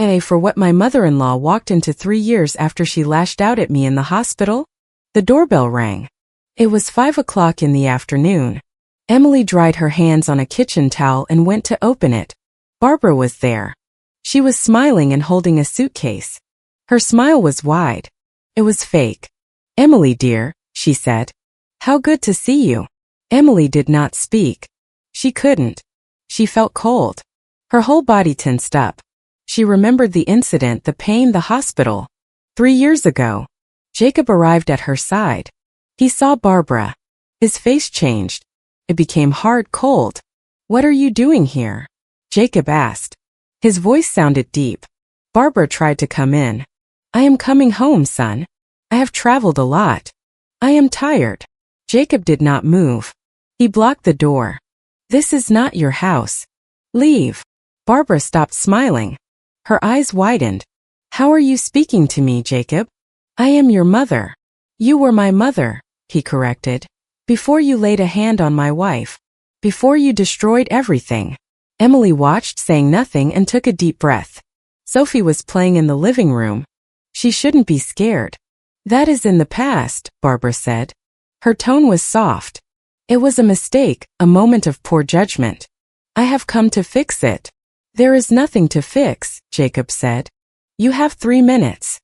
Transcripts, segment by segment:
For what my mother-in-law walked into 3 years after she lashed out at me in the hospital? The doorbell rang. It was 5 o'clock in the afternoon. Emily dried her hands on a kitchen towel and went to open it. Barbara was there. She was smiling and holding a suitcase. Her smile was wide. It was fake. "Emily dear," she said. "How good to see you." Emily did not speak. She couldn't. She felt cold. Her whole body tensed up. She remembered the incident, the pain, the hospital. 3 years ago. Jacob arrived at her side. He saw Barbara. His face changed. It became hard, cold. "What are you doing here?" Jacob asked. His voice sounded deep. Barbara tried to come in. "I am coming home, son. I have traveled a lot. I am tired." Jacob did not move. He blocked the door. "This is not your house. Leave." Barbara stopped smiling. Her eyes widened. "How are you speaking to me, Jacob?" "I am your mother." "You were my mother," he corrected. "Before you laid a hand on my wife. Before you destroyed everything." Emily watched, saying nothing, and took a deep breath. Sophie was playing in the living room. She shouldn't be scared. "That is in the past," Barbara said. Her tone was soft. "It was a mistake, a moment of poor judgment. I have come to fix it." "There is nothing to fix," Jacob said. "You have 3 minutes.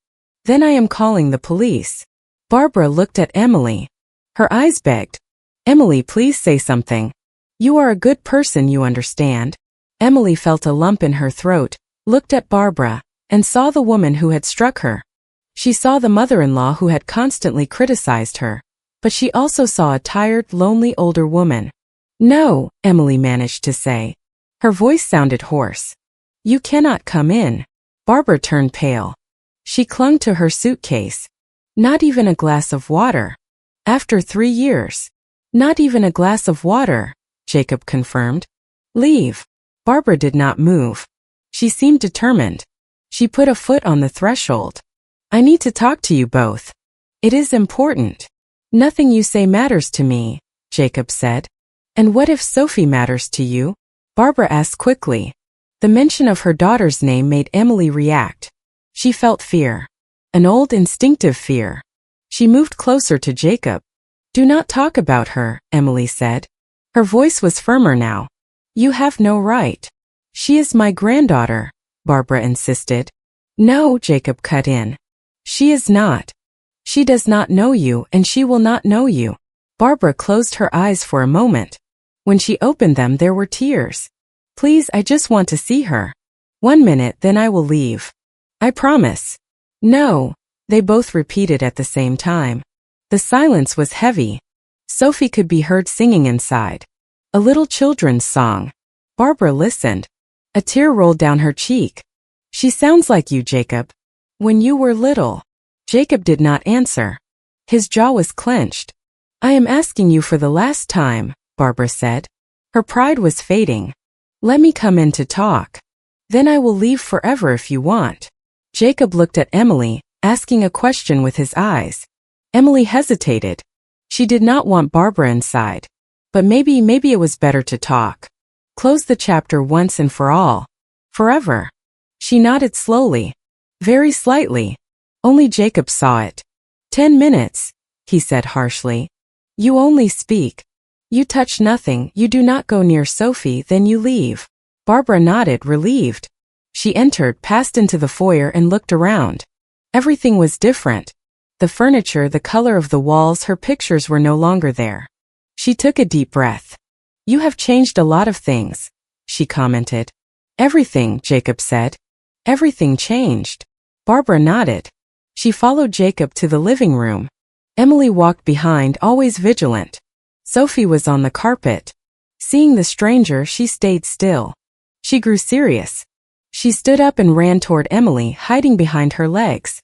Then I am calling the police." Barbara looked at Emily. Her eyes begged. "Emily, please say something. You are a good person, you understand." Emily felt a lump in her throat, looked at Barbara, and saw the woman who had struck her. She saw the mother-in-law who had constantly criticized her, but she also saw a tired, lonely older woman. "No," Emily managed to say. Her voice sounded hoarse. "You cannot come in." Barbara turned pale. She clung to her suitcase. "Not even a glass of water." "After 3 years." "Not even a glass of water," Jacob confirmed. "Leave." Barbara did not move. She seemed determined. She put a foot on the threshold. "I need to talk to you both. It is important." "Nothing you say matters to me," Jacob said. "And what if Sophie matters to you?" Barbara asked quickly. The mention of her daughter's name made Emily react. She felt fear. An old instinctive fear. She moved closer to Jacob. "Do not talk about her," Emily said. Her voice was firmer now. "You have no right." "She is my granddaughter," Barbara insisted. "No," Jacob cut in. "She is not. She does not know you, and she will not know you." Barbara closed her eyes for a moment. When she opened them, there were tears. "Please, I just want to see her. 1 minute, then I will leave. I promise." "No," they both repeated at the same time. The silence was heavy. Sophie could be heard singing inside. A little children's song. Barbara listened. A tear rolled down her cheek. "She sounds like you, Jacob. When you were little." Jacob did not answer. His jaw was clenched. "I am asking you for the last time," Barbara said. Her pride was fading. "Let me come in to talk. Then I will leave forever if you want." Jacob looked at Emily, asking a question with his eyes. Emily hesitated. She did not want Barbara inside. But maybe it was better to talk. Close the chapter once and for all. Forever. She nodded slowly. Very slightly. Only Jacob saw it. 10 minutes, he said harshly. You only speak. You touch nothing, you do not go near Sophie, then you leave. Barbara nodded, relieved. She entered, passed into the foyer and looked around. Everything was different. The furniture, the color of the walls, her pictures were no longer there. She took a deep breath. You have changed a lot of things, she commented. Everything, Jacob said. Everything changed. Barbara nodded. She followed Jacob to the living room. Emily walked behind, always vigilant. Sophie was on the carpet. Seeing the stranger, she stayed still. She grew serious. She stood up and ran toward Emily, hiding behind her legs.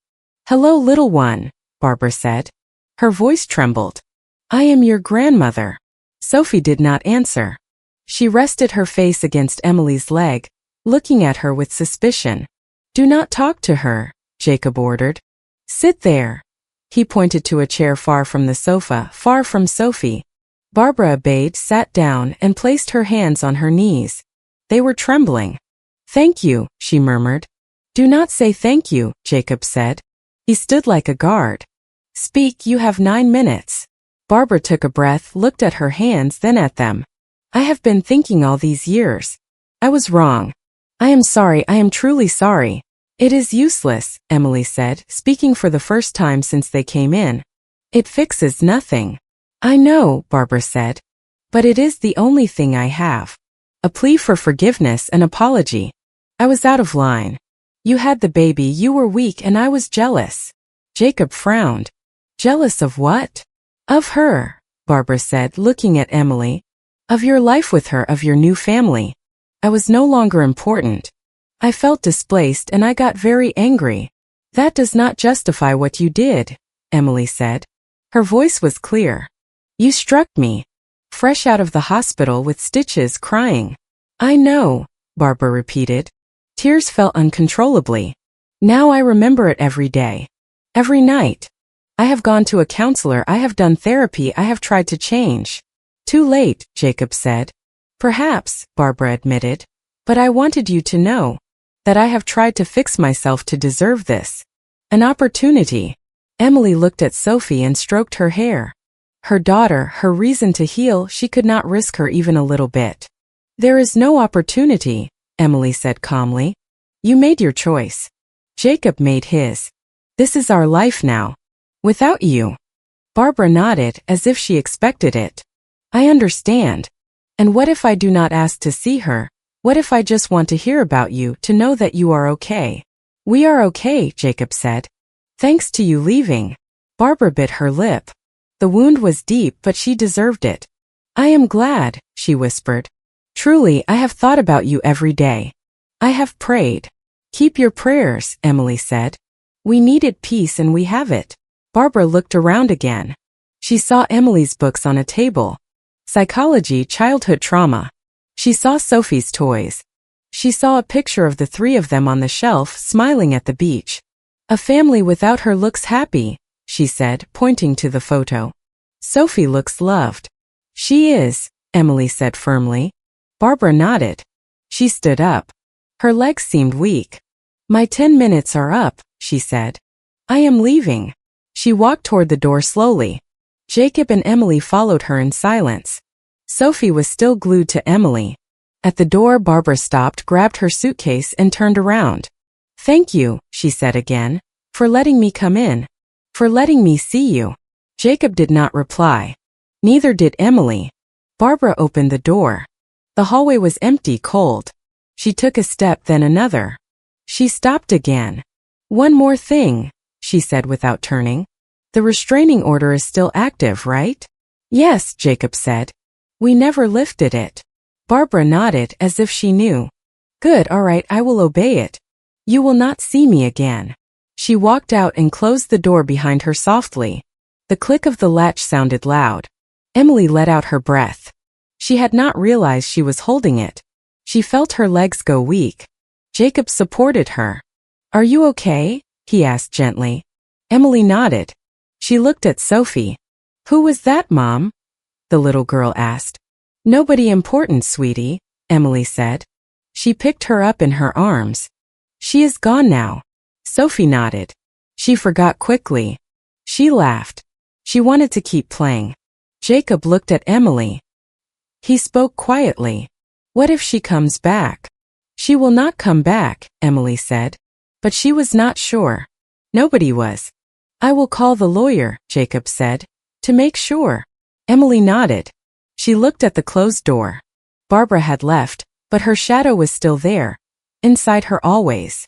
Hello, little one, Barbara said. Her voice trembled. I am your grandmother. Sophie did not answer. She rested her face against Emily's leg, looking at her with suspicion. Do not talk to her, Jacob ordered. Sit there. He pointed to a chair far from the sofa, far from Sophie. Barbara obeyed, sat down, and placed her hands on her knees. They were trembling. Thank you, she murmured. Do not say thank you, Jacob said. He stood like a guard. Speak, you have 9 minutes. Barbara took a breath, looked at her hands, then at them. I have been thinking all these years. I was wrong. I am sorry, I am truly sorry. It is useless, Emily said, speaking for the first time since they came in. It fixes nothing. I know, Barbara said. But it is the only thing I have. A plea for forgiveness and apology. I was out of line. You had the baby, you were weak, and I was jealous. Jacob frowned. Jealous of what? Of her, Barbara said, looking at Emily. Of your life with her, of your new family. I was no longer important. I felt displaced and I got very angry. That does not justify what you did, Emily said. Her voice was clear. You struck me. Fresh out of the hospital with stitches, crying. I know, Barbara repeated. Tears fell uncontrollably. Now I remember it every day. Every night. I have gone to a counselor, I have done therapy, I have tried to change. Too late, Jacob said. Perhaps, Barbara admitted. But I wanted you to know that I have tried to fix myself to deserve this. An opportunity. Emily looked at Sophie and stroked her hair. Her daughter, her reason to heal, she could not risk her even a little bit. There is no opportunity, Emily said calmly. You made your choice. Jacob made his. This is our life now. Without you. Barbara nodded as if she expected it. I understand. And what if I do not ask to see her? What if I just want to hear about you, to know that you are okay? We are okay, Jacob said. Thanks to you leaving. Barbara bit her lip. The wound was deep, but she deserved it. I am glad, she whispered. Truly, I have thought about you every day. I have prayed. Keep your prayers, Emily said. We needed peace and we have it. Barbara looked around again. She saw Emily's books on a table. Psychology, childhood trauma. She saw Sophie's toys. She saw a picture of the 3 of them on the shelf, smiling at the beach. A family without her looks happy, she said, pointing to the photo. Sophie looks loved. She is, Emily said firmly. Barbara nodded. She stood up. Her legs seemed weak. My 10 minutes are up, she said. I am leaving. She walked toward the door slowly. Jacob and Emily followed her in silence. Sophie was still glued to Emily. At the door, Barbara stopped, grabbed her suitcase, and turned around. Thank you, she said again, for letting me come in. For letting me see you. Jacob did not reply. Neither did Emily. Barbara opened the door. The hallway was empty, cold. She took a step, then another. She stopped again. One more thing, she said without turning. The restraining order is still active, right? Yes, Jacob said. We never lifted it. Barbara nodded as if she knew. Good, all right, I will obey it. You will not see me again. She walked out and closed the door behind her softly. The click of the latch sounded loud. Emily let out her breath. She had not realized she was holding it. She felt her legs go weak. Jacob supported her. Are you okay? He asked gently. Emily nodded. She looked at Sophie. Who was that, Mom? The little girl asked. Nobody important, sweetie, Emily said. She picked her up in her arms. She is gone now. Sophie nodded. She forgot quickly. She laughed. She wanted to keep playing. Jacob looked at Emily. He spoke quietly. What if she comes back? She will not come back, Emily said. But she was not sure. Nobody was. I will call the lawyer, Jacob said, to make sure. Emily nodded. She looked at the closed door. Barbara had left, but her shadow was still there, inside her always.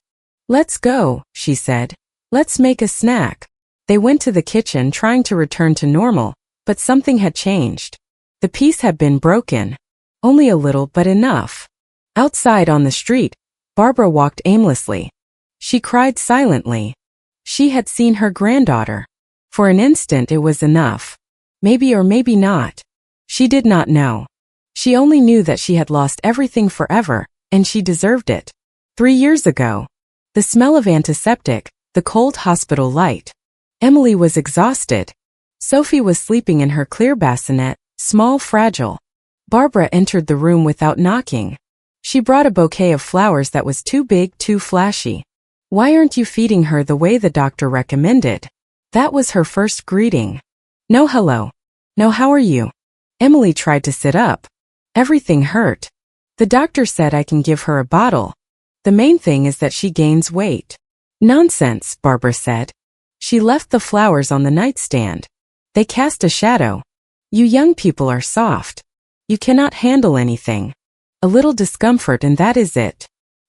Let's go, she said. Let's make a snack. They went to the kitchen trying to return to normal, but something had changed. The peace had been broken. Only a little, but enough. Outside on the street, Barbara walked aimlessly. She cried silently. She had seen her granddaughter. For an instant it was enough. Maybe or maybe not. She did not know. She only knew that she had lost everything forever, and she deserved it. 3 years ago. The smell of antiseptic, the cold hospital light. Emily was exhausted. Sophie was sleeping in her clear bassinet, small, fragile. Barbara entered the room without knocking. She brought a bouquet of flowers that was too big, too flashy. Why aren't you feeding her the way the doctor recommended? That was her first greeting. No hello. No how are you? Emily tried to sit up. Everything hurt. The doctor said I can give her a bottle. The main thing is that she gains weight. Nonsense, Barbara said. She left the flowers on the nightstand. They cast a shadow. You young people are soft. You cannot handle anything. A little discomfort and that is it.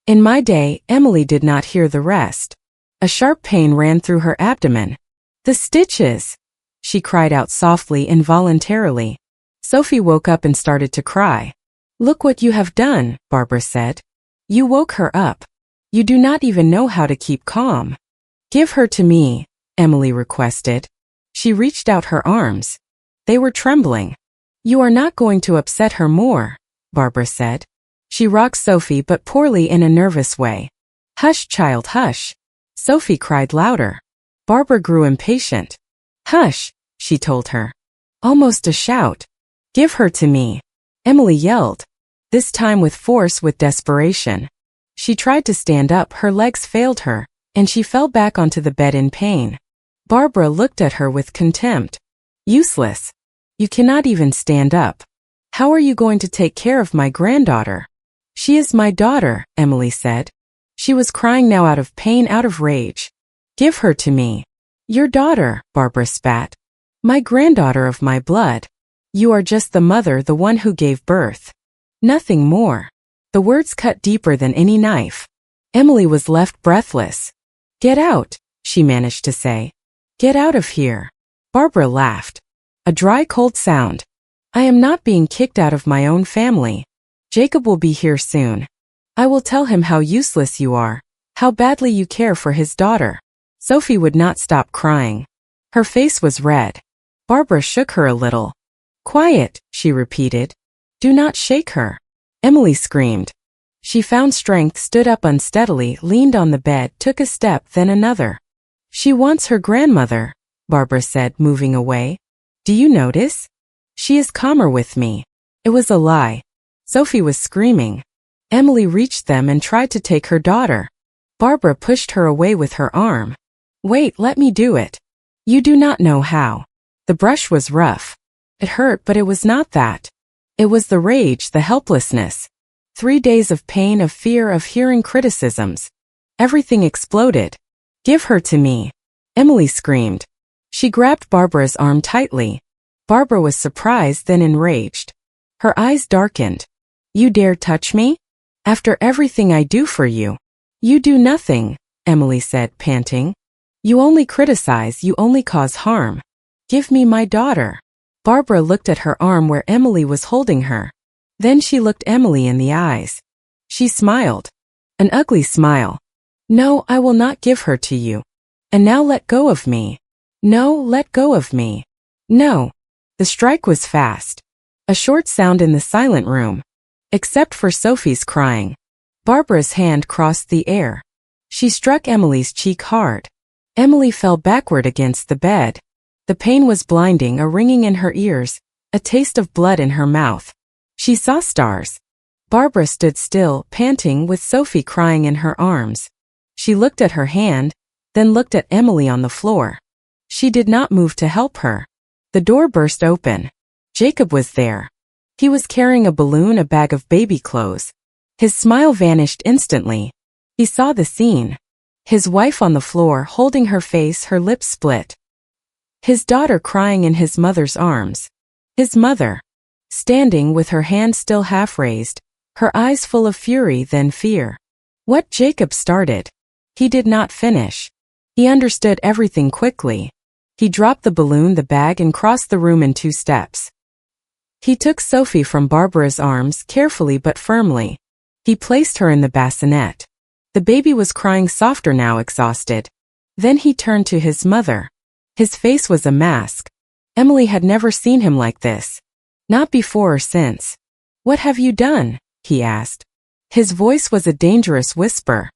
In my day, Emily did not hear the rest. A sharp pain ran through her abdomen. The stitches! She cried out softly, involuntarily. Sophie woke up and started to cry. Look what you have done, Barbara said. You woke her up. You do not even know how to keep calm. Give her to me, Emily requested. She reached out her arms. They were trembling. You are not going to upset her more, Barbara said. She rocked Sophie but poorly in a nervous way. Hush, child, hush. Sophie cried louder. Barbara grew impatient. Hush, she told her. Almost a shout. Give her to me, Emily yelled. This time with force, with desperation. She tried to stand up, her legs failed her, and she fell back onto the bed in pain. Barbara looked at her with contempt. Useless. You cannot even stand up. How are you going to take care of my granddaughter? She is my daughter, Emily said. She was crying now out of pain, out of rage. Give her to me. Your daughter, Barbara spat. My granddaughter of my blood. You are just the mother, the one who gave birth. Nothing more. The words cut deeper than any knife. Emily was left breathless. Get out, she managed to say. Get out of here. Barbara laughed. A dry, cold sound. I am not being kicked out of my own family. Jacob will be here soon. I will tell him how useless you are, how badly you care for his daughter. Sophie would not stop crying. Her face was red. Barbara shook her a little. Quiet, she repeated. Do not shake her. Emily screamed. She found strength, stood up unsteadily, leaned on the bed, took a step, then another. She wants her grandmother, Barbara said, moving away. Do you notice? She is calmer with me. It was a lie. Sophie was screaming. Emily reached them and tried to take her daughter. Barbara pushed her away with her arm. Wait, let me do it. You do not know how. The brush was rough. It hurt, but it was not that. It was the rage, the helplessness. 3 days of pain, of fear, of hearing criticisms. Everything exploded. Give her to me, Emily screamed. She grabbed Barbara's arm tightly. Barbara was surprised, then enraged. Her eyes darkened. You dare touch me? After everything I do for you. You do nothing, Emily said, panting. You only criticize, you only cause harm. Give me my daughter. Barbara looked at her arm where Emily was holding her. Then she looked Emily in the eyes. She smiled. An ugly smile. No, I will not give her to you. And now let go of me. No, let go of me. No. The strike was fast. A short sound in the silent room. Except for Sophie's crying. Barbara's hand crossed the air. She struck Emily's cheek hard. Emily fell backward against the bed. The pain was blinding, a ringing in her ears, a taste of blood in her mouth. She saw stars. Barbara stood still, panting, with Sophie crying in her arms. She looked at her hand, then looked at Emily on the floor. She did not move to help her. The door burst open. Jacob was there. He was carrying a balloon, a bag of baby clothes. His smile vanished instantly. He saw the scene. His wife on the floor, holding her face, her lips split. His daughter crying in his mother's arms. His mother, standing with her hand still half raised, her eyes full of fury, then fear. What Jacob started, he did not finish. He understood everything quickly. He dropped the balloon, the bag, and crossed the room in 2 steps. He took Sophie from Barbara's arms, carefully but firmly. He placed her in the bassinet. The baby was crying softer now, exhausted. Then he turned to his mother. His face was a mask. Emily had never seen him like this. Not before or since. What have you done? He asked. His voice was a dangerous whisper.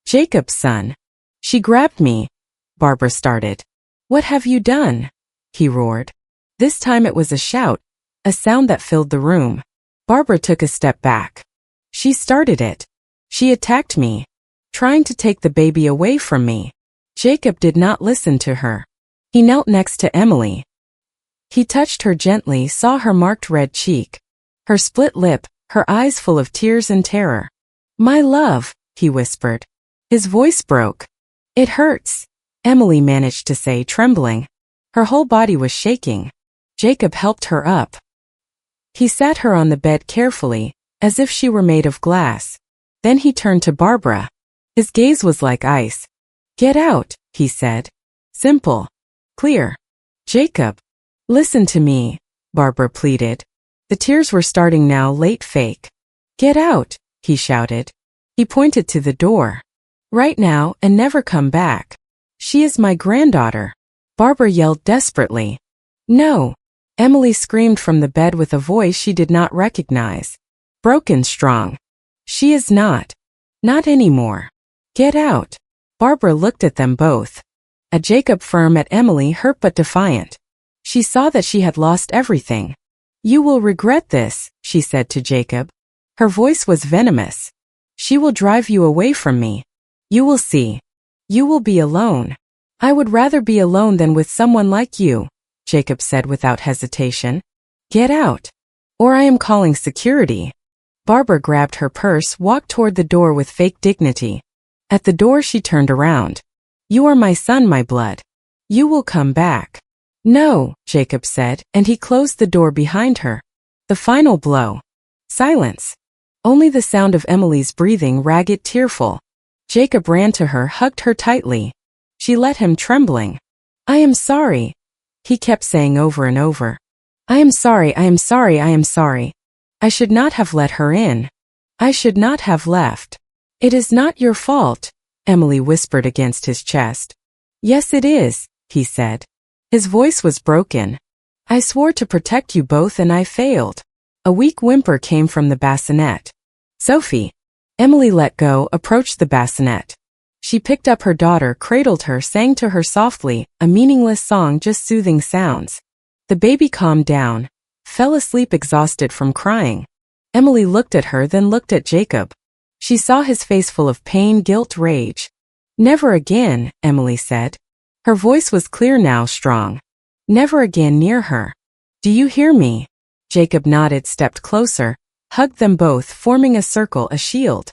Jacob's son. She grabbed me. Barbara started. What have you done? He roared. This time it was a shout, a sound that filled the room. Barbara took a step back. She started it. She attacked me. trying to take the baby away from me. Jacob did not listen to her. He knelt next to Emily. He touched her gently, saw her marked red cheek, her split lip, her eyes full of tears and terror. "My love," he whispered. His voice broke. "It hurts," Emily managed to say, trembling. Her whole body was shaking. Jacob helped her up. He sat her on the bed carefully, as if she were made of glass. Then he turned to Barbara. His gaze was like ice. "Get out," he said. Simple. Clear. "Jacob, listen to me," Barbara pleaded. The tears were starting now, late fake. "Get out," he shouted. He pointed to the door. "Right now and never come back. She is my granddaughter." Barbara yelled desperately. "No," Emily screamed from the bed with a voice she did not recognize. Broken strong. "She is not. Not anymore. Get out." Barbara looked at them both. At Jacob, firm, at Emily, hurt but defiant. She saw that she had lost everything. "You will regret this," she said to Jacob. Her voice was venomous. "She will drive you away from me. You will see. You will be alone." "I would rather be alone than with someone like you," Jacob said without hesitation. "Get out, or I am calling security." Barbara grabbed her purse, walked toward the door with fake dignity. At the door she turned around. "You are my son, my blood. You will come back." "No," Jacob said, and he closed the door behind her. The final blow. Silence. Only the sound of Emily's breathing, ragged, tearful. Jacob ran to her, hugged her tightly. She let him, trembling. "I am sorry," he kept saying over and over. "I am sorry, I am sorry, I am sorry. I should not have let her in. I should not have left." "It is not your fault," Emily whispered against his chest. "Yes, it is," he said. His voice was broken. "I swore to protect you both and I failed." A weak whimper came from the bassinet. "Sophie." Emily let go, approached the bassinet. She picked up her daughter, cradled her, sang to her softly, a meaningless song, just soothing sounds. The baby calmed down, fell asleep exhausted from crying. Emily looked at her, then looked at Jacob. She saw his face full of pain, guilt, rage. "Never again," Emily said. Her voice was clear now, strong. "Never again near her. Do you hear me?" Jacob nodded, stepped closer, hugged them both, forming a circle, a shield.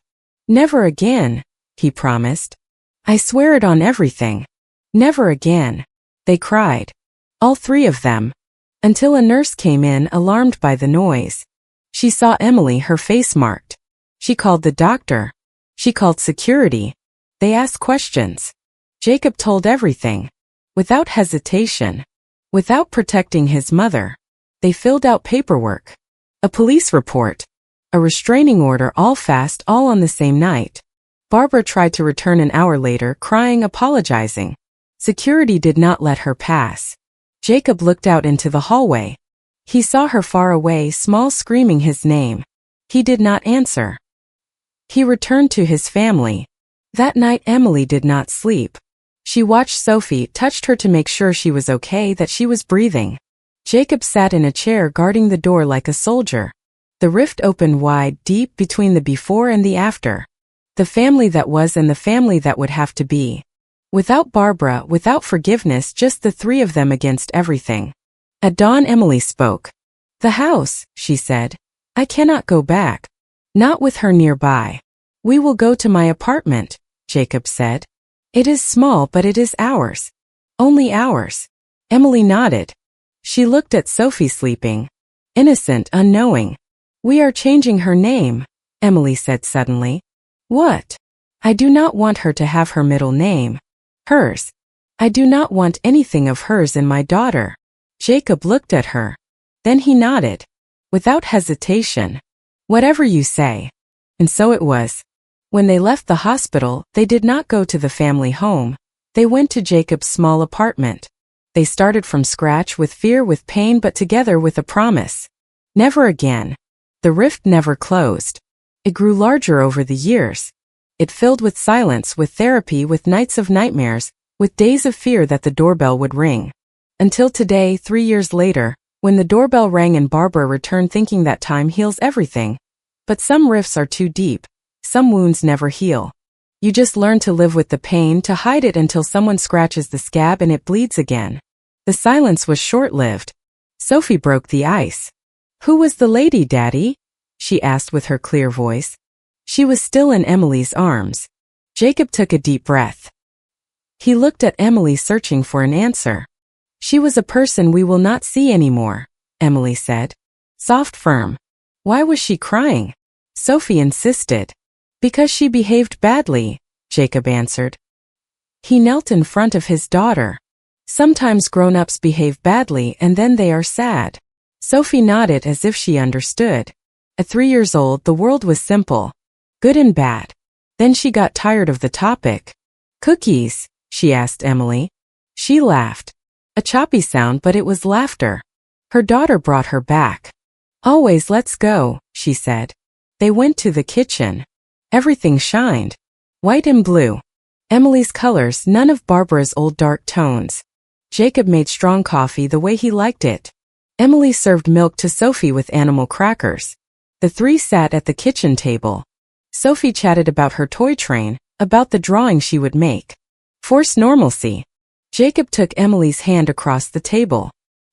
"Never again," he promised. "I swear it on everything. Never again." They cried. All three of them. Until a nurse came in, alarmed by the noise. She saw Emily, her face marked. She called the doctor. She called security. They asked questions. Jacob told everything. Without hesitation. Without protecting his mother. They filled out paperwork. A police report. A restraining order, all fast, all on the same night. Barbara tried to return an hour later, crying, apologizing. Security did not let her pass. Jacob looked out into the hallway. He saw her far away, small, screaming his name. He did not answer. He returned to his family. That night Emily did not sleep. She watched Sophie, touched her to make sure she was okay, that she was breathing. Jacob sat in a chair guarding the door like a soldier. The rift opened wide, deep, between the before and the after. The family that was and the family that would have to be. Without Barbara, without forgiveness, just the three of them against everything. At dawn Emily spoke. "The house," she said. "I cannot go back. Not with her nearby." "We will go to my apartment," Jacob said. "It is small, but it is ours. Only ours." Emily nodded. She looked at Sophie sleeping. Innocent, unknowing. "We are changing her name," Emily said suddenly. "What?" "I do not want her to have her middle name. Hers. I do not want anything of hers in my daughter." Jacob looked at her. Then he nodded. Without hesitation. "Whatever you say." And so it was. When they left the hospital, they did not go to the family home. They went to Jacob's small apartment. They started from scratch, with fear, with pain, but together with a promise. Never again. The rift never closed. It grew larger over the years. It filled with silence, with therapy, with nights of nightmares, with days of fear that the doorbell would ring. Until today, 3 years later, when the doorbell rang and Barbara returned thinking that time heals everything. But some rifts are too deep. Some wounds never heal. You just learn to live with the pain, to hide it until someone scratches the scab and it bleeds again. The silence was short-lived. Sophie broke the ice. Who was the lady, Daddy? She asked with her clear voice. She was still in Emily's arms. Jacob took a deep breath. He looked at Emily, searching for an answer. She was a person we will not see anymore, Emily said. Soft, firm. Why was she crying? Sophie insisted. Because she behaved badly, Jacob answered. He knelt in front of his daughter. Sometimes grown-ups behave badly and then they are sad. Sophie nodded as if she understood. At 3 years old, the world was simple. Good and bad. Then she got tired of the topic. Cookies, she asked Emily. She laughed. A choppy sound, but it was laughter. Her daughter brought her back. Always, let's go, she said. They went to the kitchen. Everything shined. White and blue. Emily's colors, none of Barbara's old dark tones. Jacob made strong coffee the way he liked it. Emily served milk to Sophie with animal crackers. The three sat at the kitchen table. Sophie chatted about her toy train, about the drawing she would make. Forced normalcy. Jacob took Emily's hand across the table.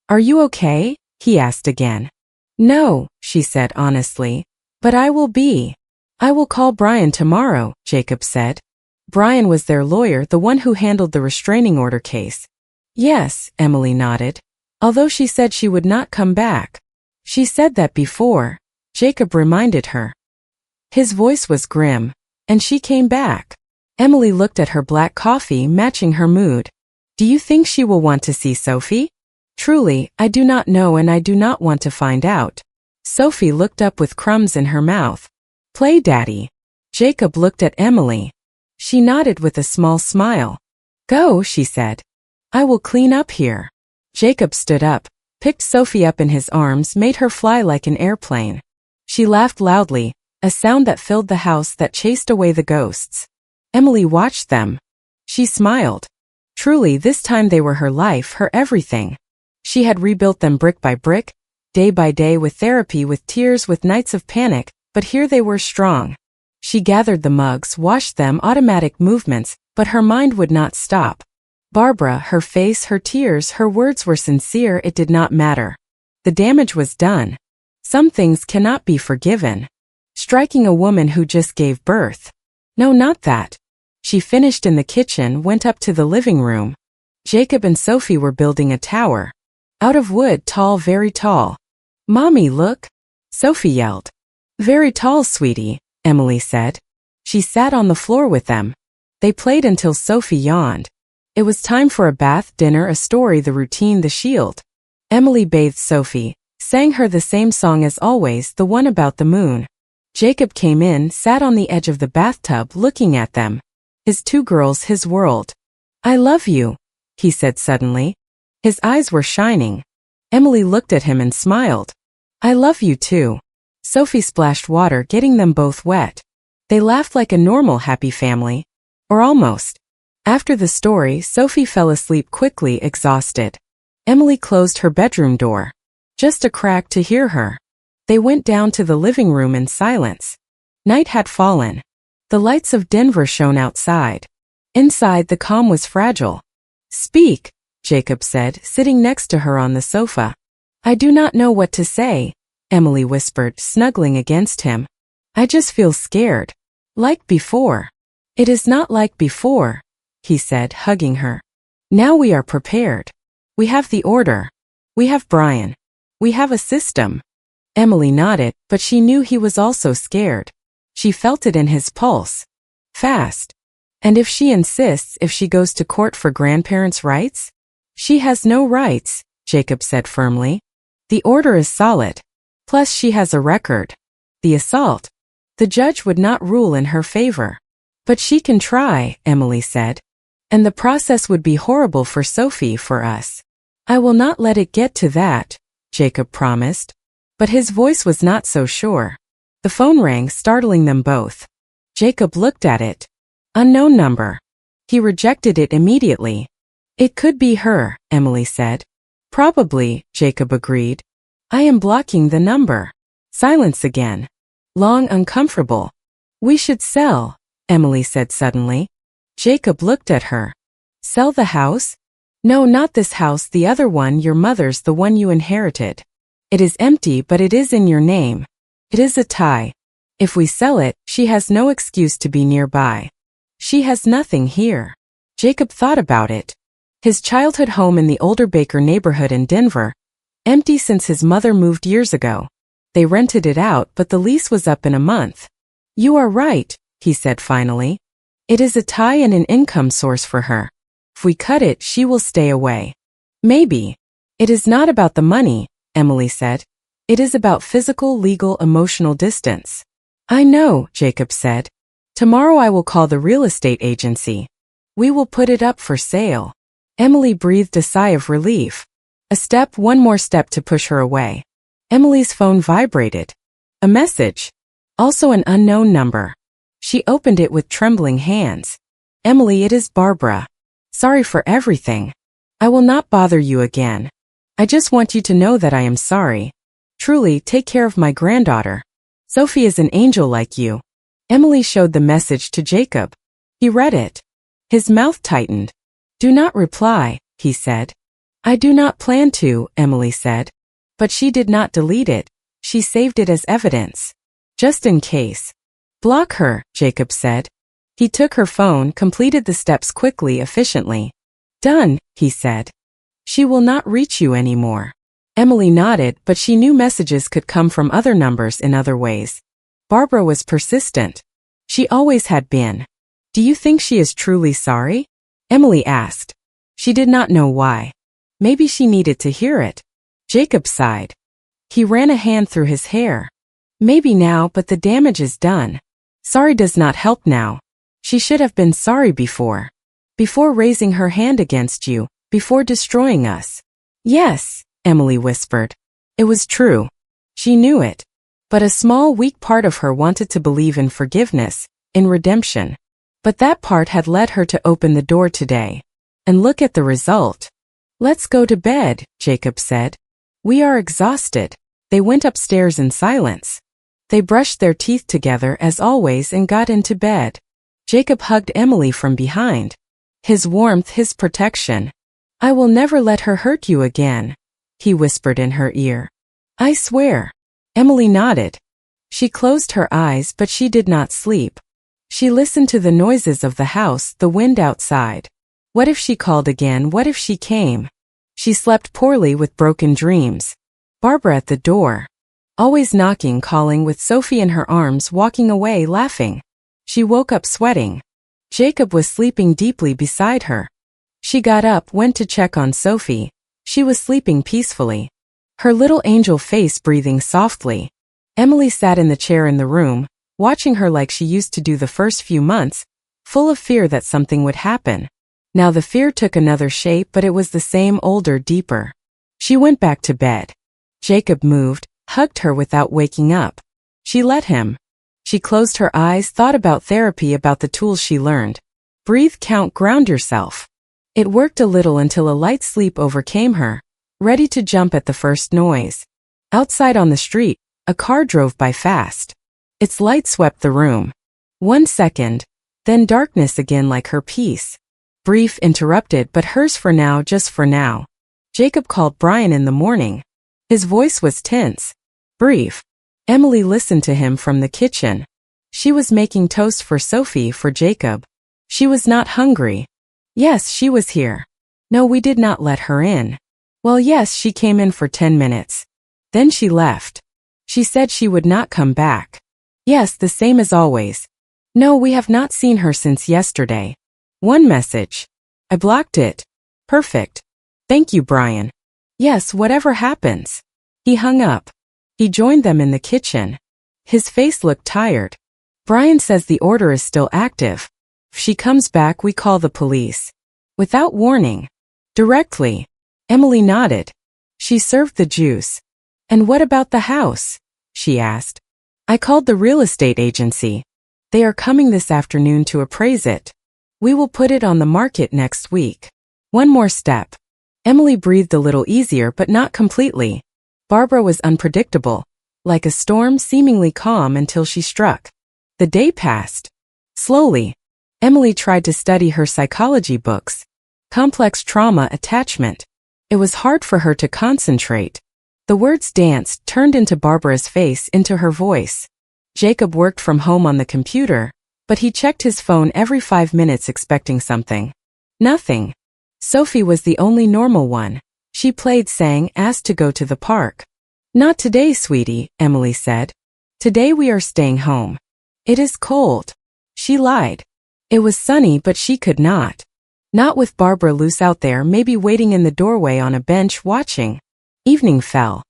Are you okay? He asked again. No, she said honestly. But I will be. I will call Brian tomorrow, Jacob said. Brian was their lawyer, the one who handled the restraining order case. Yes, Emily nodded. Although she said she would not come back. She said that before, Jacob reminded her. His voice was grim. And she came back. Emily looked at her black coffee, matching her mood. Do you think she will want to see Sophie? Truly, I do not know, and I do not want to find out. Sophie looked up with crumbs in her mouth. Play, Daddy. Jacob looked at Emily. She nodded with a small smile. Go, she said. I will clean up here. Jacob stood up, picked Sophie up in his arms, made her fly like an airplane. She laughed loudly, a sound that filled the house, that chased away the ghosts. Emily watched them. She smiled. Truly, this time they were her life, her everything. She had rebuilt them brick by brick, day by day, with therapy, with tears, with nights of panic, but here they were strong. She gathered the mugs, washed them, automatic movements, but her mind would not stop. Barbara, her face, her tears, her words were sincere, it did not matter. The damage was done. Some things cannot be forgiven. Striking a woman who just gave birth. No, not that. She finished in the kitchen, went up to the living room. Jacob and Sophie were building a tower. Out of wood, tall, very tall. Mommy, look! Sophie yelled. Very tall, sweetie, Emily said. She sat on the floor with them. They played until Sophie yawned. It was time for a bath, dinner, a story, the routine, the shield. Emily bathed Sophie, sang her the same song as always, the one about the moon. Jacob came in, sat on the edge of the bathtub looking at them. His two girls, his world. I love you, he said suddenly. His eyes were shining. Emily looked at him and smiled. I love you too. Sophie splashed water, getting them both wet. They laughed like a normal, happy family. Or almost. After the story, Sophie fell asleep quickly, exhausted. Emily closed her bedroom door. Just a crack to hear her. They went down to the living room in silence. Night had fallen. The lights of Denver shone outside. Inside, the calm was fragile. Speak, Jacob said, sitting next to her on the sofa. I do not know what to say, Emily whispered, snuggling against him. I just feel scared. Like before. It is not like before, he said, hugging her. Now we are prepared. We have the order. We have Brian. We have a system. Emily nodded, but she knew he was also scared. She felt it in his pulse. Fast. And if she insists, if she goes to court for grandparents' rights? She has no rights, Jacob said firmly. The order is solid. Plus she has a record. The assault. The judge would not rule in her favor. But she can try, Emily said. And the process would be horrible for Sophie, for us. I will not let it get to that, Jacob promised. But his voice was not so sure. The phone rang, startling them both. Jacob looked at it. Unknown number. He rejected it immediately. It could be her, Emily said. Probably, Jacob agreed. I am blocking the number. Silence again. Long, uncomfortable. We should sell, Emily said suddenly. Jacob looked at her. Sell the house? No, not this house, the other one, your mother's, the one you inherited. It is empty, but it is in your name. It is a tie. If we sell it, she has no excuse to be nearby. She has nothing here. Jacob thought about it. His childhood home in the older Baker neighborhood in Denver, empty since his mother moved years ago. They rented it out, but the lease was up in a month. You are right, he said finally. It is a tie and an income source for her. If we cut it, she will stay away. Maybe. It is not about the money, Emily said. It is about physical, legal, emotional distance. I know, Jacob said. Tomorrow I will call the real estate agency. We will put it up for sale. Emily breathed a sigh of relief. One more step to push her away. Emily's phone vibrated. A message. Also an unknown number. She opened it with trembling hands. Emily, it is Barbara. Sorry for everything. I will not bother you again. I just want you to know that I am sorry. Truly, take care of my granddaughter. Sophie is an angel like you. Emily showed the message to Jacob. He read it. His mouth tightened. Do not reply, he said. I do not plan to, Emily said. But she did not delete it. She saved it as evidence. Just in case. Block her, Jacob said. He took her phone, completed the steps quickly, efficiently. Done, he said. She will not reach you anymore. Emily nodded, but she knew messages could come from other numbers in other ways. Barbara was persistent. She always had been. Do you think she is truly sorry? Emily asked. She did not know why. Maybe she needed to hear it. Jacob sighed. He ran a hand through his hair. Maybe now, but the damage is done. Sorry does not help now. She should have been sorry before. Before raising her hand against you, before destroying us. Yes, Emily whispered. It was true. She knew it. But a small, weak part of her wanted to believe in forgiveness, in redemption. But that part had led her to open the door today. And look at the result. Let's go to bed, Jacob said. We are exhausted. They went upstairs in silence. They brushed their teeth together as always and got into bed. Jacob hugged Emily from behind. His warmth, his protection. I will never let her hurt you again, he whispered in her ear. I swear. Emily nodded. She closed her eyes, but she did not sleep. She listened to the noises of the house, the wind outside. What if she called again? What if she came? She slept poorly with broken dreams. Barbara at the door. Always knocking, calling, with Sophie in her arms, walking away, laughing. She woke up sweating. Jacob was sleeping deeply beside her. She got up, went to check on Sophie. She was sleeping peacefully. Her little angel face breathing softly. Emily sat in the chair in the room, watching her like she used to do the first few months, full of fear that something would happen. Now the fear took another shape, but it was the same, older, deeper. She went back to bed. Jacob moved, hugged her without waking up. She let him. She closed her eyes, thought about therapy, about the tools she learned. Breathe, count, ground yourself. It worked a little until a light sleep overcame her, ready to jump at the first noise. Outside on the street, a car drove by fast. Its light swept the room. 1 second, then darkness again, like her peace. Brief, interrupted, but hers for now, just for now. Jacob called Brian in the morning. His voice was tense. Brief. Emily listened to him from the kitchen. She was making toast for Sophie, for Jacob. She was not hungry. Yes, she was here. No, we did not let her in. Well, yes, she came in for 10 minutes. Then she left. She said she would not come back. Yes, the same as always. No, we have not seen her since yesterday. One message. I blocked it. Perfect. Thank you, Brian. Yes, whatever happens. He hung up. He joined them in the kitchen. His face looked tired. Brian says the order is still active. If she comes back, we call the police. Without warning. Directly. Emily nodded. She served the juice. And what about the house? She asked. I called the real estate agency. They are coming this afternoon to appraise it. We will put it on the market next week. One more step. Emily breathed a little easier, but not completely. Barbara was unpredictable, like a storm, seemingly calm until she struck. The day passed. Slowly, Emily tried to study her psychology books. Complex trauma attachment. It was hard for her to concentrate. The words danced, turned into Barbara's face, into her voice. Jacob worked from home on the computer, but he checked his phone every 5 minutes expecting something. Nothing. Sophie was the only normal one. She played, sang, asked to go to the park. Not today, sweetie, Emily said. Today we are staying home. It is cold. She lied. It was sunny, but she could not. Not with Barbara loose out there, maybe waiting in the doorway on a bench watching. Evening fell.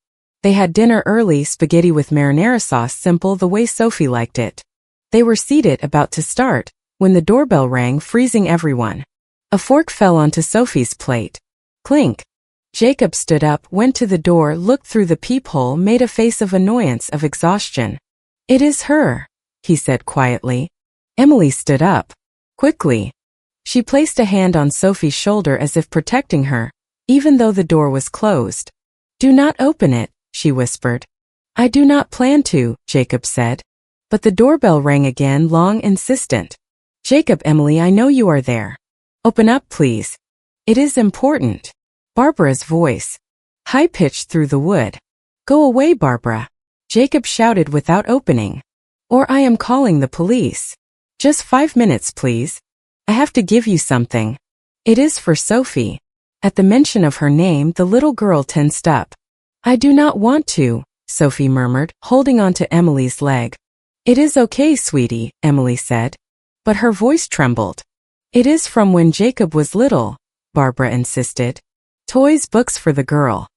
They had dinner early, spaghetti with marinara sauce, simple the way Sophie liked it. They were seated, about to start, when the doorbell rang, freezing everyone. A fork fell onto Sophie's plate. Clink. Jacob stood up, went to the door, looked through the peephole, made a face of annoyance, of exhaustion. It is her, he said quietly. Emily stood up. Quickly. She placed a hand on Sophie's shoulder as if protecting her, even though the door was closed. Do not open it, she whispered. I do not plan to, Jacob said. But the doorbell rang again, long, insistent. Jacob, Emily, I know you are there. Open up, please. It is important. Barbara's voice. High-pitched through the wood. Go away, Barbara. Jacob shouted without opening. Or I am calling the police. Just 5 minutes, please. I have to give you something. It is for Sophie. At the mention of her name, the little girl tensed up. I do not want to, Sophie murmured, holding on to Emily's leg. It is okay, sweetie, Emily said. But her voice trembled. It is from when Jacob was little, Barbara insisted. Toys, books for the girl.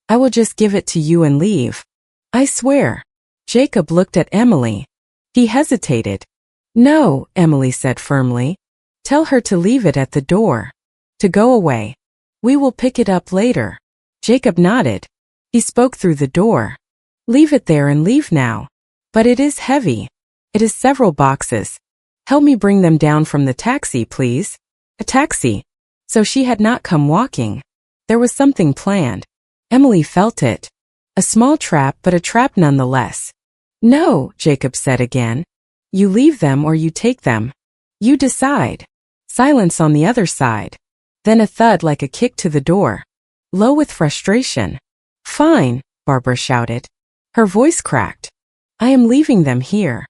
I will just give it to you and leave. I swear. Jacob looked at Emily. He hesitated. No, Emily said firmly. Tell her to leave it at the door. To go away. We will pick it up later. Jacob nodded. He spoke through the door. Leave it there and leave now. But it is heavy. It is several boxes. Help me bring them down from the taxi, please. A taxi. So she had not come walking. There was something planned. Emily felt it. A small trap, but a trap nonetheless. No, Jacob said again. You leave them or you take them. You decide. Silence on the other side. Then a thud like a kick to the door. Low with frustration. Fine, Barbara shouted. Her voice cracked. I am leaving them here.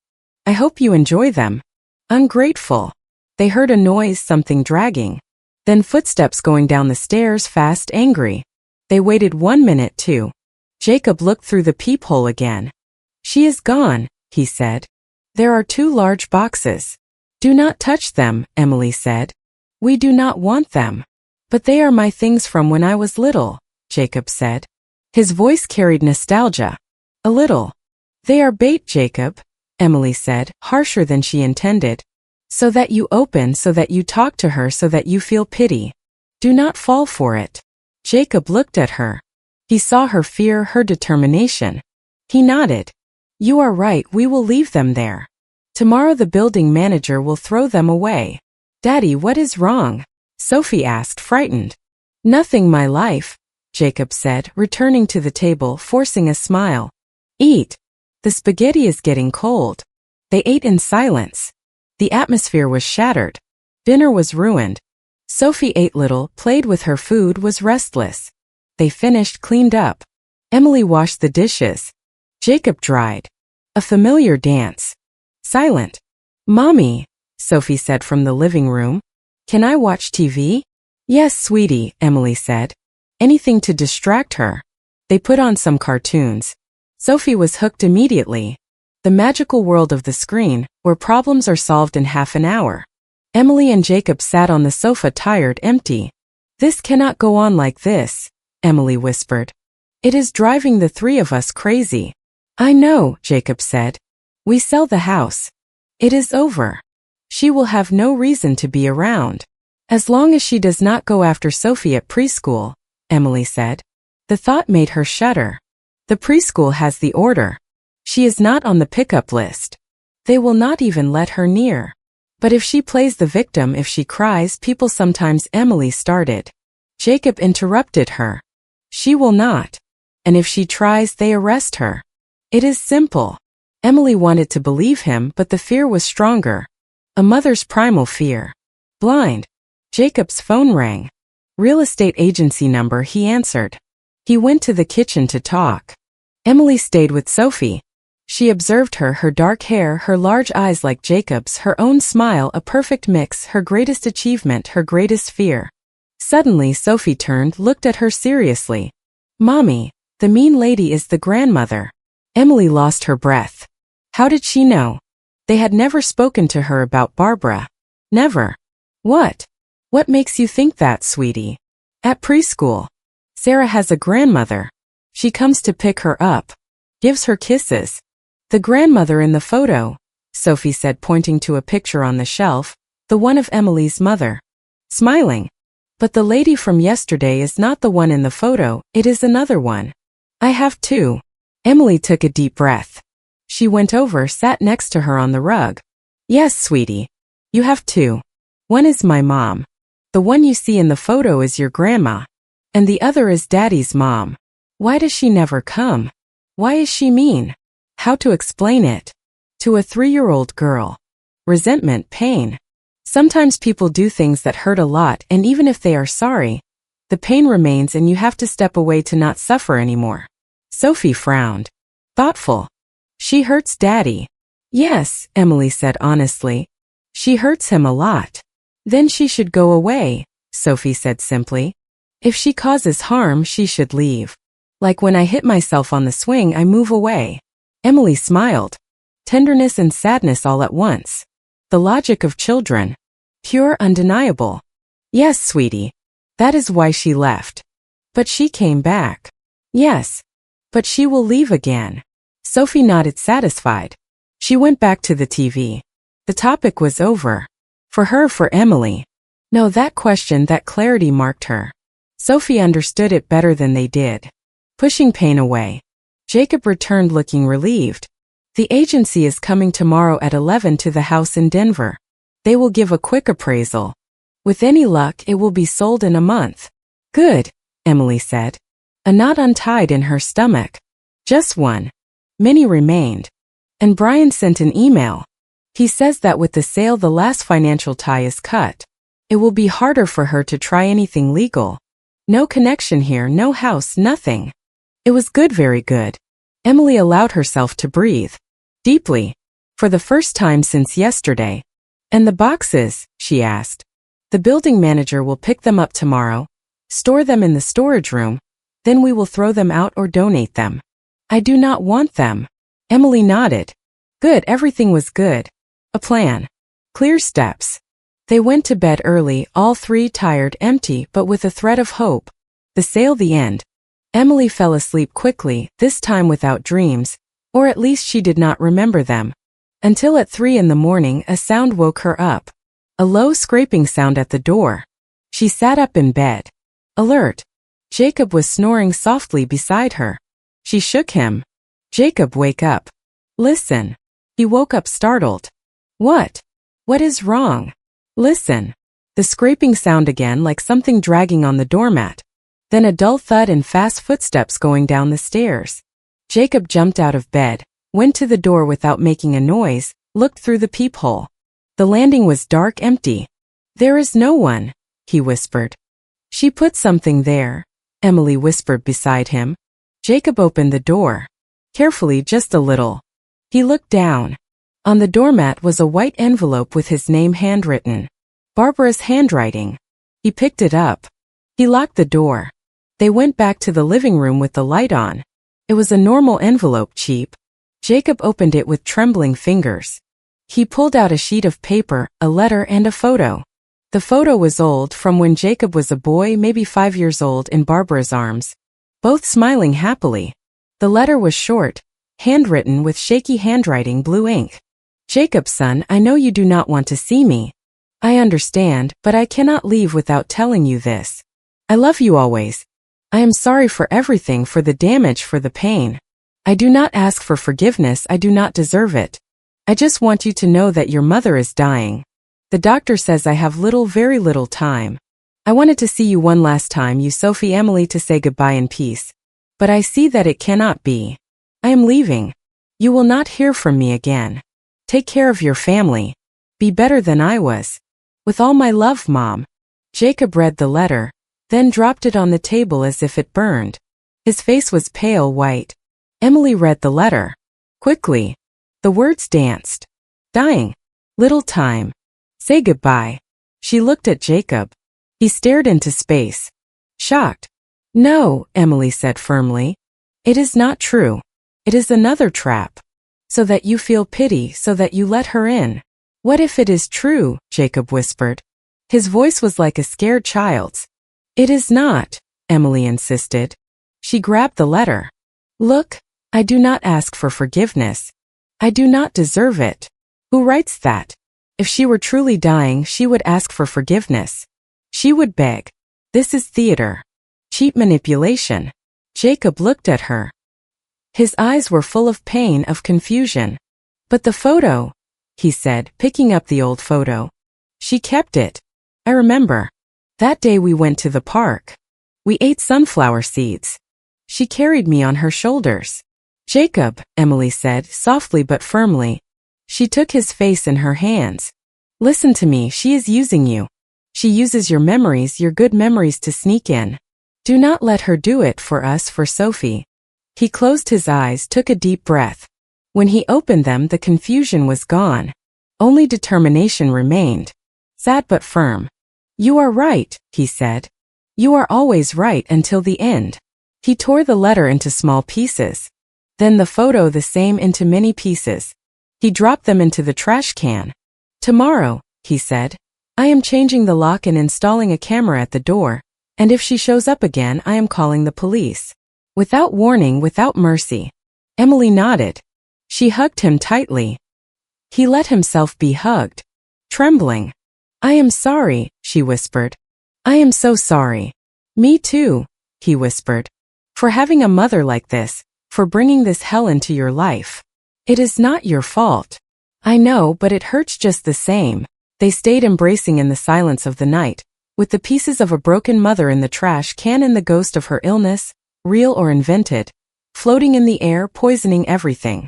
I hope you enjoy them. Ungrateful. They heard a noise, something dragging. Then footsteps going down the stairs, fast, angry. They waited 1 minute, 2. Jacob looked through the peephole again. She is gone, he said. There are 2 large boxes. Do not touch them, Emily said. We do not want them. But they are my things from when I was little, Jacob said. His voice carried nostalgia. A little. They are bait, Jacob, Emily said, harsher than she intended. So that you open, so that you talk to her, so that you feel pity. Do not fall for it. Jacob looked at her. He saw her fear, her determination. He nodded. You are right, we will leave them there. Tomorrow the building manager will throw them away. Daddy, what is wrong? Sophie asked, frightened. Nothing, my life, Jacob said, returning to the table, forcing a smile. Eat. The spaghetti is getting cold. They ate in silence. The atmosphere was shattered. Dinner was ruined. Sophie ate little, played with her food, was restless. They finished, cleaned up. Emily washed the dishes. Jacob dried. A familiar dance. Silent. Mommy, Sophie said from the living room. Can I watch TV? Yes, sweetie, Emily said. Anything to distract her. They put on some cartoons. Sophie was hooked immediately. The magical world of the screen, where problems are solved in half an hour. Emily and Jacob sat on the sofa, tired, empty. This cannot go on like this, Emily whispered. It is driving the 3 of us crazy. I know, Jacob said. We sell the house. It is over. She will have no reason to be around. As long as she does not go after Sophie at preschool, Emily said. The thought made her shudder. The preschool has the order. She is not on the pickup list. They will not even let her near. But if she plays the victim, if she cries, people sometimes, Emily started. Jacob interrupted her. She will not. And if she tries, they arrest her. It is simple. Emily wanted to believe him, but the fear was stronger. A mother's primal fear. Blind. Jacob's phone rang. Real estate agency number, he answered. He went to the kitchen to talk. Emily stayed with Sophie. She observed her, her dark hair, her large eyes like Jacob's, her own smile, a perfect mix, her greatest achievement, her greatest fear. Suddenly Sophie turned, looked at her seriously. Mommy, the mean lady is the grandmother. Emily lost her breath. How did she know? They had never spoken to her about Barbara. Never. What? What makes you think that, sweetie? At preschool. Sarah has a grandmother. She comes to pick her up. Gives her kisses. The grandmother in the photo, Sophie said, pointing to a picture on the shelf, the one of Emily's mother. Smiling. But the lady from yesterday is not the one in the photo, it is another one. I have two. Emily took a deep breath. She went over, sat next to her on the rug. Yes, sweetie. You have two. One is my mom. The one you see in the photo is your grandma. And the other is Daddy's mom. Why does she never come? Why is she mean? How to explain it? To a 3-year-old girl. Resentment, pain. Sometimes people do things that hurt a lot, and even if they are sorry, the pain remains and you have to step away to not suffer anymore. Sophie frowned. Thoughtful. She hurts Daddy. Yes, Emily said honestly. She hurts him a lot. Then she should go away, Sophie said simply. If she causes harm, she should leave. Like when I hit myself on the swing, I move away. Emily smiled. Tenderness and sadness all at once. The logic of children. Pure, undeniable. Yes, sweetie. That is why she left. But she came back. Yes. But she will leave again. Sophie nodded, satisfied. She went back to the TV. The topic was over. For her, for Emily. No, that question, that clarity marked her. Sophie understood it better than they did. Pushing pain away. Jacob returned looking relieved. The agency is coming tomorrow at 11 to the house in Denver. They will give a quick appraisal. With any luck, it will be sold in a month. Good, Emily said. A knot untied in her stomach. Just one. Minnie remained. And Brian sent an email. He says that with the sale, the last financial tie is cut. It will be harder for her to try anything legal. No connection here, no house, nothing. It was good, very good. Emily allowed herself to breathe. Deeply. For the first time since yesterday. And the boxes, she asked. The building manager will pick them up tomorrow, store them in the storage room, then we will throw them out or donate them. I do not want them. Emily nodded. Good, everything was good. A plan. Clear steps. They went to bed early, all three tired, empty, but with a thread of hope. The sale, the end. Emily fell asleep quickly, this time without dreams, or at least she did not remember them. Until at 3 in the morning a sound woke her up. A low scraping sound at the door. She sat up in bed. Alert. Jacob was snoring softly beside her. She shook him. Jacob, wake up. Listen. He woke up startled. What? What is wrong? Listen. The scraping sound again, like something dragging on the doormat. Then a dull thud and fast footsteps going down the stairs. Jacob jumped out of bed, went to the door without making a noise, looked through the peephole. The landing was dark, empty. There is no one, he whispered. She put something there, Emily whispered beside him. Jacob opened the door. Carefully, just a little. He looked down. On the doormat was a white envelope with his name handwritten. Barbara's handwriting. He picked it up. He locked the door. They went back to the living room with the light on. It was a normal envelope, cheap. Jacob opened it with trembling fingers. He pulled out a sheet of paper, a letter, and a photo. The photo was old, from when Jacob was a boy, maybe 5 years old, in Barbara's arms, both smiling happily. The letter was short, handwritten with shaky handwriting, blue ink. Jacob, son, I know you do not want to see me. I understand, but I cannot leave without telling you this. I love you always. I am sorry for everything, for the damage, for the pain. I do not ask for forgiveness, I do not deserve it. I just want you to know that your mother is dying. The doctor says I have little, very little time. I wanted to see you one last time, you Sophie, Emily, to say goodbye in peace. But I see that it cannot be. I am leaving. You will not hear from me again. Take care of your family. Be better than I was. With all my love, Mom. Jacob read the letter, then dropped it on the table as if it burned. His face was pale white. Emily read the letter. Quickly. The words danced. Dying. Little time. Say goodbye. She looked at Jacob. He stared into space. Shocked. No, Emily said firmly. It is not true. It is another trap. So that you feel pity, so that you let her in. What if it is true? Jacob whispered. His voice was like a scared child's. It is not, Emily insisted. She grabbed the letter. Look, I do not ask for forgiveness. I do not deserve it. Who writes that? If she were truly dying, she would ask for forgiveness. She would beg. This is theater. Cheap manipulation. Jacob looked at her. His eyes were full of pain, of confusion. But the photo, he said, picking up the old photo. She kept it. I remember. That day we went to the park. We ate sunflower seeds. She carried me on her shoulders. Jacob, Emily said, softly but firmly. She took his face in her hands. Listen to me, she is using you. She uses your memories, your good memories, to sneak in. Do not let her do it for us, for Sophie. He closed his eyes, took a deep breath. When he opened them, the confusion was gone. Only determination remained. Sad but firm. You are right, he said. You are always right until the end. He tore the letter into small pieces. Then the photo the same into many pieces. He dropped them into the trash can. Tomorrow, he said, I am changing the lock and installing a camera at the door, and if she shows up again, I am calling the police. Without warning, without mercy. Emily nodded. She hugged him tightly. He let himself be hugged. Trembling. I am sorry, she whispered. I am so sorry. Me too, he whispered. For having a mother like this, for bringing this hell into your life. It is not your fault. I know, but it hurts just the same. They stayed embracing in the silence of the night, with the pieces of a broken mother in the trash can and the ghost of her illness, real or invented, floating in the air, poisoning everything.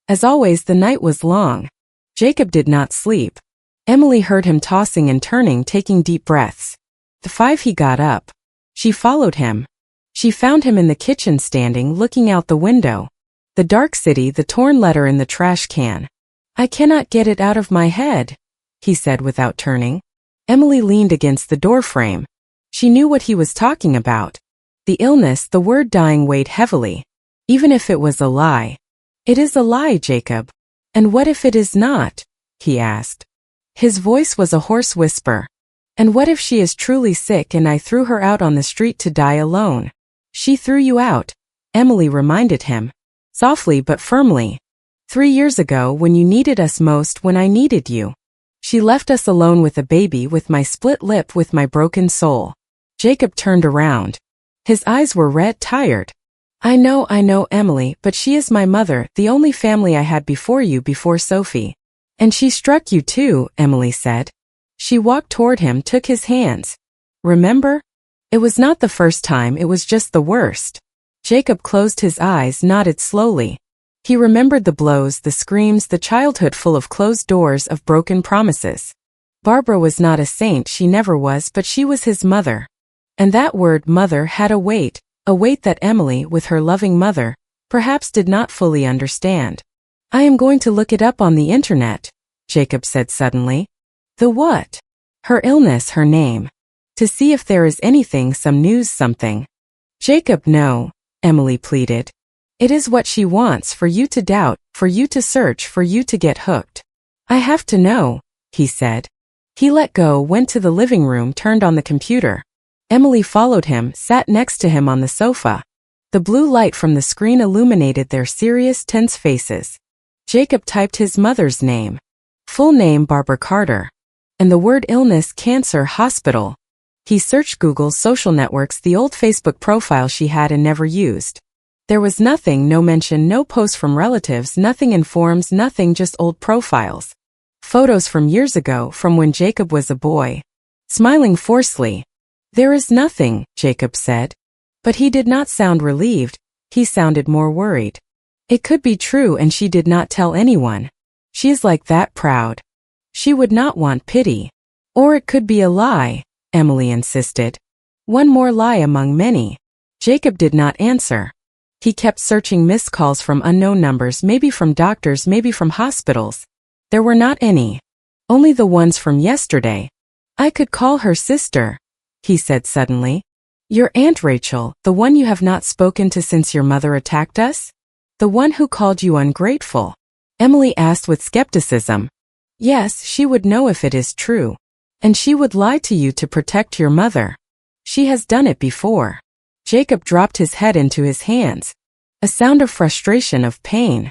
As always, the night was long. Jacob did not sleep. Emily heard him tossing and turning, taking deep breaths. At 5 he got up. She followed him. She found him in the kitchen standing, looking out the window. The dark city, the torn letter in the trash can. I cannot get it out of my head, he said without turning. Emily leaned against the doorframe. She knew what he was talking about. The illness, the word dying weighed heavily. Even if it was a lie. It is a lie, Jacob. And what if it is not? He asked. His voice was a hoarse whisper. And what if she is truly sick and I threw her out on the street to die alone? She threw you out, Emily reminded him. Softly but firmly. 3 years ago, when you needed us most, when I needed you. She left us alone with a baby, with my split lip, with my broken soul. Jacob turned around. His eyes were red, tired. I know, Emily, but she is my mother, the only family I had before you, before Sophie. And she struck you too, Emily said. She walked toward him, took his hands. Remember? It was not the first time, it was just the worst. Jacob closed his eyes, nodded slowly. He remembered the blows, the screams, the childhood full of closed doors, of broken promises. Barbara was not a saint, she never was, but she was his mother. And that word, mother, had a weight that Emily, with her loving mother, perhaps did not fully understand. I am going to look it up on the internet, Jacob said suddenly. The what? Her illness, her name. To see if there is anything, some news, something. Jacob, no, Emily pleaded. It is what she wants, for you to doubt, for you to search, for you to get hooked. I have to know, he said. He let go, went to the living room, turned on the computer. Emily followed him, sat next to him on the sofa. The blue light from the screen illuminated their serious, tense faces. Jacob typed his mother's name. Full name, Barbara Carter. And the word illness, cancer, hospital. He searched Google's social networks, the old Facebook profile she had and never used. There was nothing, no mention, no posts from relatives, nothing in forums, nothing, just old profiles. Photos from years ago, from when Jacob was a boy. Smiling forcefully. There is nothing, Jacob said. But he did not sound relieved, he sounded more worried. It could be true and she did not tell anyone. She is like that, proud. She would not want pity. Or it could be a lie, Emily insisted. One more lie among many. Jacob did not answer. He kept searching missed calls from unknown numbers, maybe from doctors, maybe from hospitals. There were not any. Only the ones from yesterday. I could call her sister, he said suddenly. Your Aunt Rachel, the one you have not spoken to since your mother attacked us? The one who called you ungrateful? Emily asked with skepticism. Yes, she would know if it is true. And she would lie to you to protect your mother. She has done it before. Jacob dropped his head into his hands. A sound of frustration, of pain.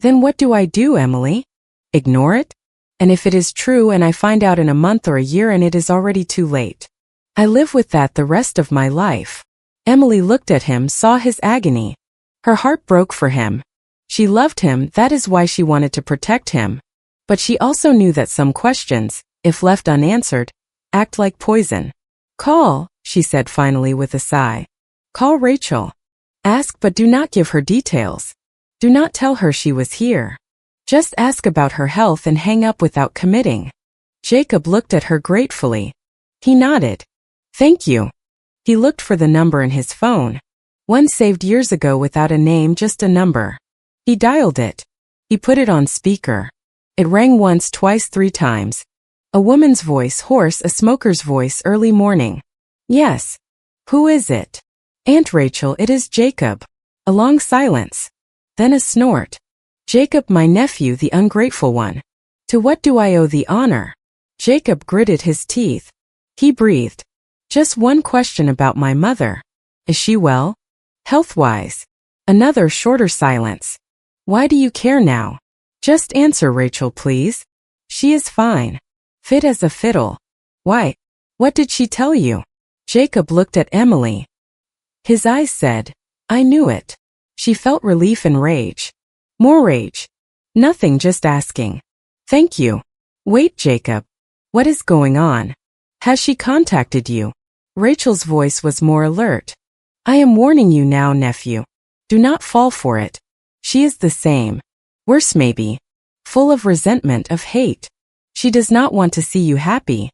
Then what do I do, Emily? Ignore it? And if it is true and I find out in a month or a year and it is already too late? I live with that the rest of my life. Emily looked at him, saw his agony. Her heart broke for him. She loved him, that is why she wanted to protect him. But she also knew that some questions, if left unanswered, act like poison. Call, she said finally with a sigh. Call Rachel. Ask, but do not give her details. Do not tell her she was here. Just ask about her health and hang up without committing. Jacob looked at her gratefully. He nodded. Thank you. He looked for the number in his phone. One saved years ago without a name, just a number. He dialed it. He put it on speaker. It rang once, twice, 3 times. A woman's voice, hoarse, a smoker's voice, early morning. Yes. Who is it? Aunt Rachel, it is Jacob. A long silence. Then a snort. Jacob, my nephew, the ungrateful one. To what do I owe the honor? Jacob gritted his teeth. He breathed. Just one question about my mother. Is she well? Health-wise. Another shorter silence. Why do you care now? Just answer, Rachel, please. She is fine. Fit as a fiddle. Why? What did she tell you? Jacob looked at Emily. His eyes said, I knew it. She felt relief and rage. More rage. Nothing, just asking. Thank you. Wait, Jacob. What is going on? Has she contacted you? Rachel's voice was more alert. I am warning you now, nephew. Do not fall for it. She is the same. Worse maybe. Full of resentment, of hate. She does not want to see you happy.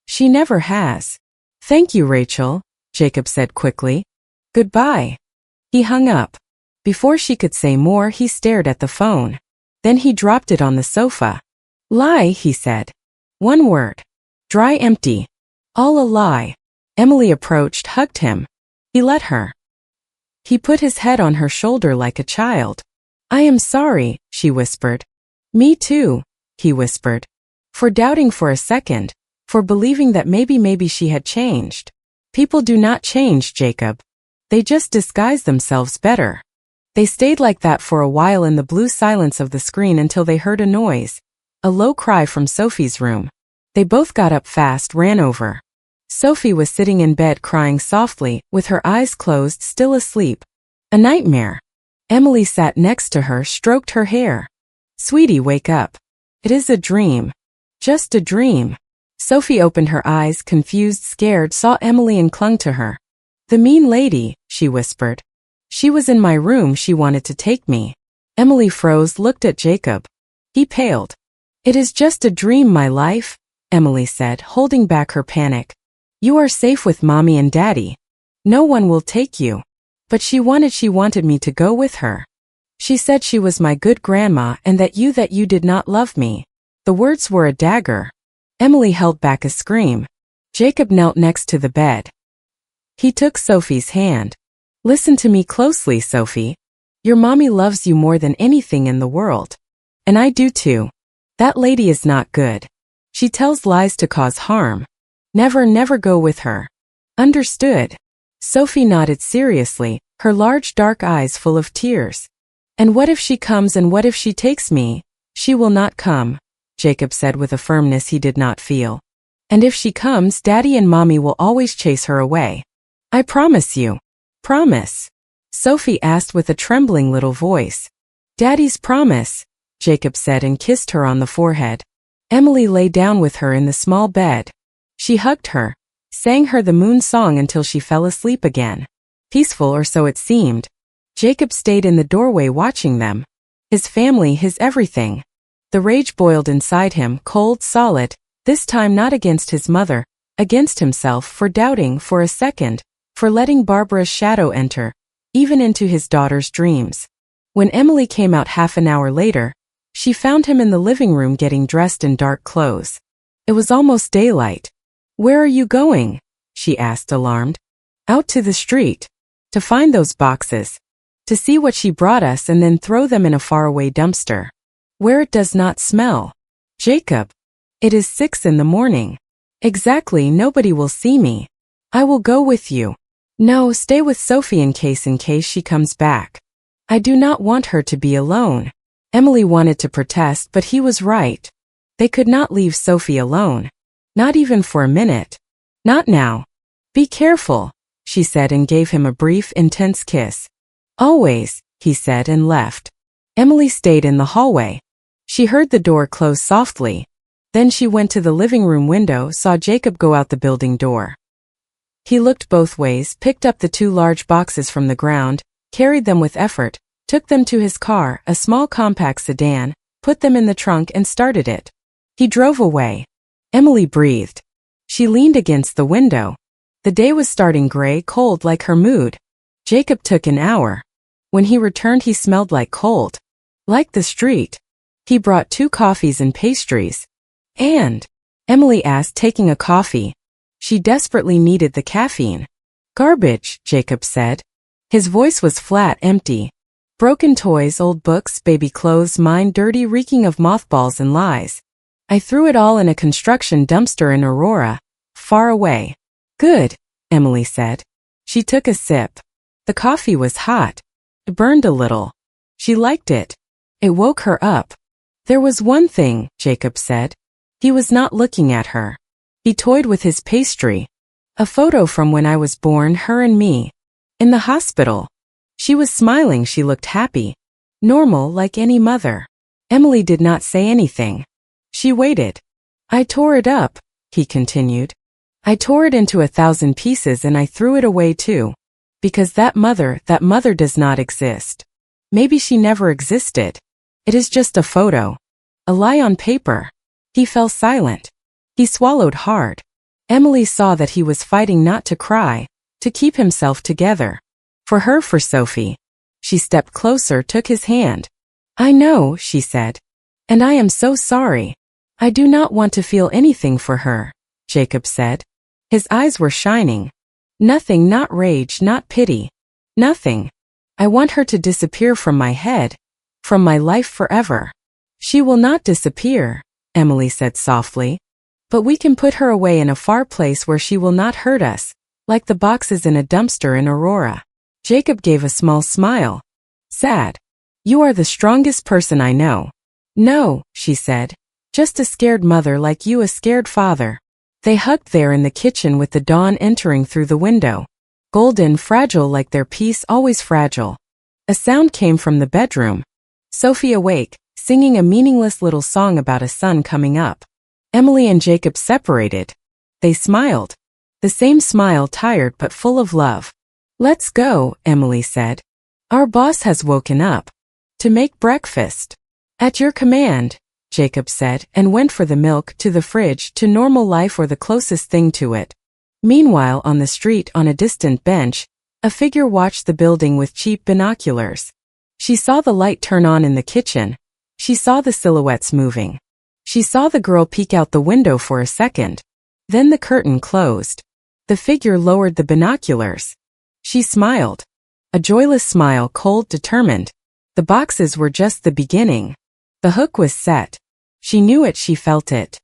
She never has. Thank you, Rachel, Jacob said quickly. Goodbye. He hung up. Before she could say more, he stared at the phone. Then he dropped it on the sofa. Lie, he said. One word. Dry, empty. All a lie. Emily approached, hugged him. He let her. He put his head on her shoulder like a child. I am sorry, she whispered. Me too, he whispered. For doubting for a second, for believing that maybe she had changed. People do not change, Jacob. They just disguise themselves better. They stayed like that for a while in the blue silence of the screen until they heard a noise. A low cry from Sophie's room. They both got up fast, ran over. Sophie was sitting in bed crying softly, with her eyes closed, still asleep. A nightmare. Emily sat next to her, stroked her hair. Sweetie, wake up. It is a dream. Just a dream. Sophie opened her eyes, confused, scared, saw Emily and clung to her. The mean lady, she whispered. She was in my room, she wanted to take me. Emily froze, looked at Jacob. He paled. It is just a dream, my life, Emily said, holding back her panic. You are safe with Mommy and Daddy. No one will take you. But she wanted me to go with her. She said she was my good grandma and that you did not love me. The words were a dagger. Emily held back a scream. Jacob knelt next to the bed. He took Sophie's hand. Listen to me closely, Sophie. Your mommy loves you more than anything in the world. And I do too. That lady is not good. She tells lies to cause harm. Never go with her. Understood? Sophie nodded seriously, her large dark eyes full of tears. And what if she comes and what if she takes me? She will not come, Jacob said with a firmness he did not feel. And if she comes, Daddy and Mommy will always chase her away. I promise you. Promise? Sophie asked with a trembling little voice. Daddy's promise, Jacob said and kissed her on the forehead. Emily lay down with her in the small bed. She hugged her, sang her the moon song until she fell asleep again. Peaceful, or so it seemed. Jacob stayed in the doorway watching them. His family, his everything. The rage boiled inside him, cold, solid, this time not against his mother, against himself for doubting for a second, for letting Barbara's shadow enter, even into his daughter's dreams. When Emily came out half an hour later, she found him in the living room getting dressed in dark clothes. It was almost daylight. "Where are you going?" she asked, alarmed. "Out to the street. To find those boxes. To see what she brought us and then throw them in a faraway dumpster. Where it does not smell. Jacob. It is 6 in the morning. Exactly, nobody will see me. I will go with you. No, stay with Sophie in case she comes back. I do not want her to be alone." Emily wanted to protest, but he was right. They could not leave Sophie alone. Not even for a minute. Not now. "Be careful," she said and gave him a brief, intense kiss. "Always," he said and left. Emily stayed in the hallway. She heard the door close softly. Then she went to the living room window, saw Jacob go out the building door. He looked both ways, picked up the 2 large boxes from the ground, carried them with effort, took them to his car, a small compact sedan, put them in the trunk and started it. He drove away. Emily breathed. She leaned against the window. The day was starting gray, cold like her mood. Jacob took an hour. When he returned he smelled like cold. Like the street. He brought 2 coffees and pastries. "And?" Emily asked, taking a coffee. She desperately needed the caffeine. "Garbage," Jacob said. His voice was flat, empty. "Broken toys, old books, baby clothes, mine dirty, reeking of mothballs and lies. I threw it all in a construction dumpster in Aurora, far away." "Good," Emily said. She took a sip. The coffee was hot. It burned a little. She liked it. It woke her up. "There was one thing," Jacob said. He was not looking at her. He toyed with his pastry. "A photo from when I was born, her and me. In the hospital." She was smiling, she looked happy. Normal, like any mother. Emily did not say anything. She waited. "I tore it up," he continued. "I tore it into 1,000 pieces and I threw it away too. Because that mother does not exist. Maybe she never existed. It is just a photo. A lie on paper." He fell silent. He swallowed hard. Emily saw that he was fighting not to cry, to keep himself together. For her, for Sophie. She stepped closer, took his hand. "I know," she said. "And I am so sorry. I do not want to feel anything for her," Jacob said. His eyes were shining. "Nothing, not rage, not pity. Nothing. I want her to disappear from my head, from my life forever." "She will not disappear," Emily said softly. "But we can put her away in a far place where she will not hurt us, like the boxes in a dumpster in Aurora." Jacob gave a small smile. "Sad. You are the strongest person I know." "No," she said. "Just a scared mother like you, a scared father." They hugged there in the kitchen with the dawn entering through the window. Golden, fragile like their peace, always fragile. A sound came from the bedroom. Sophie awake, singing a meaningless little song about a sun coming up. Emily and Jacob separated. They smiled. The same smile, tired but full of love. "Let's go," Emily said. "Our boss has woken up. To make breakfast." "At your command," Jacob said, and went for the milk, to the fridge, to normal life or the closest thing to it. Meanwhile, on the street, on a distant bench, a figure watched the building with cheap binoculars. She saw the light turn on in the kitchen. She saw the silhouettes moving. She saw the girl peek out the window for a second. Then the curtain closed. The figure lowered the binoculars. She smiled. A joyless smile, cold, determined. The boxes were just the beginning. The hook was set. She knew it, she felt it.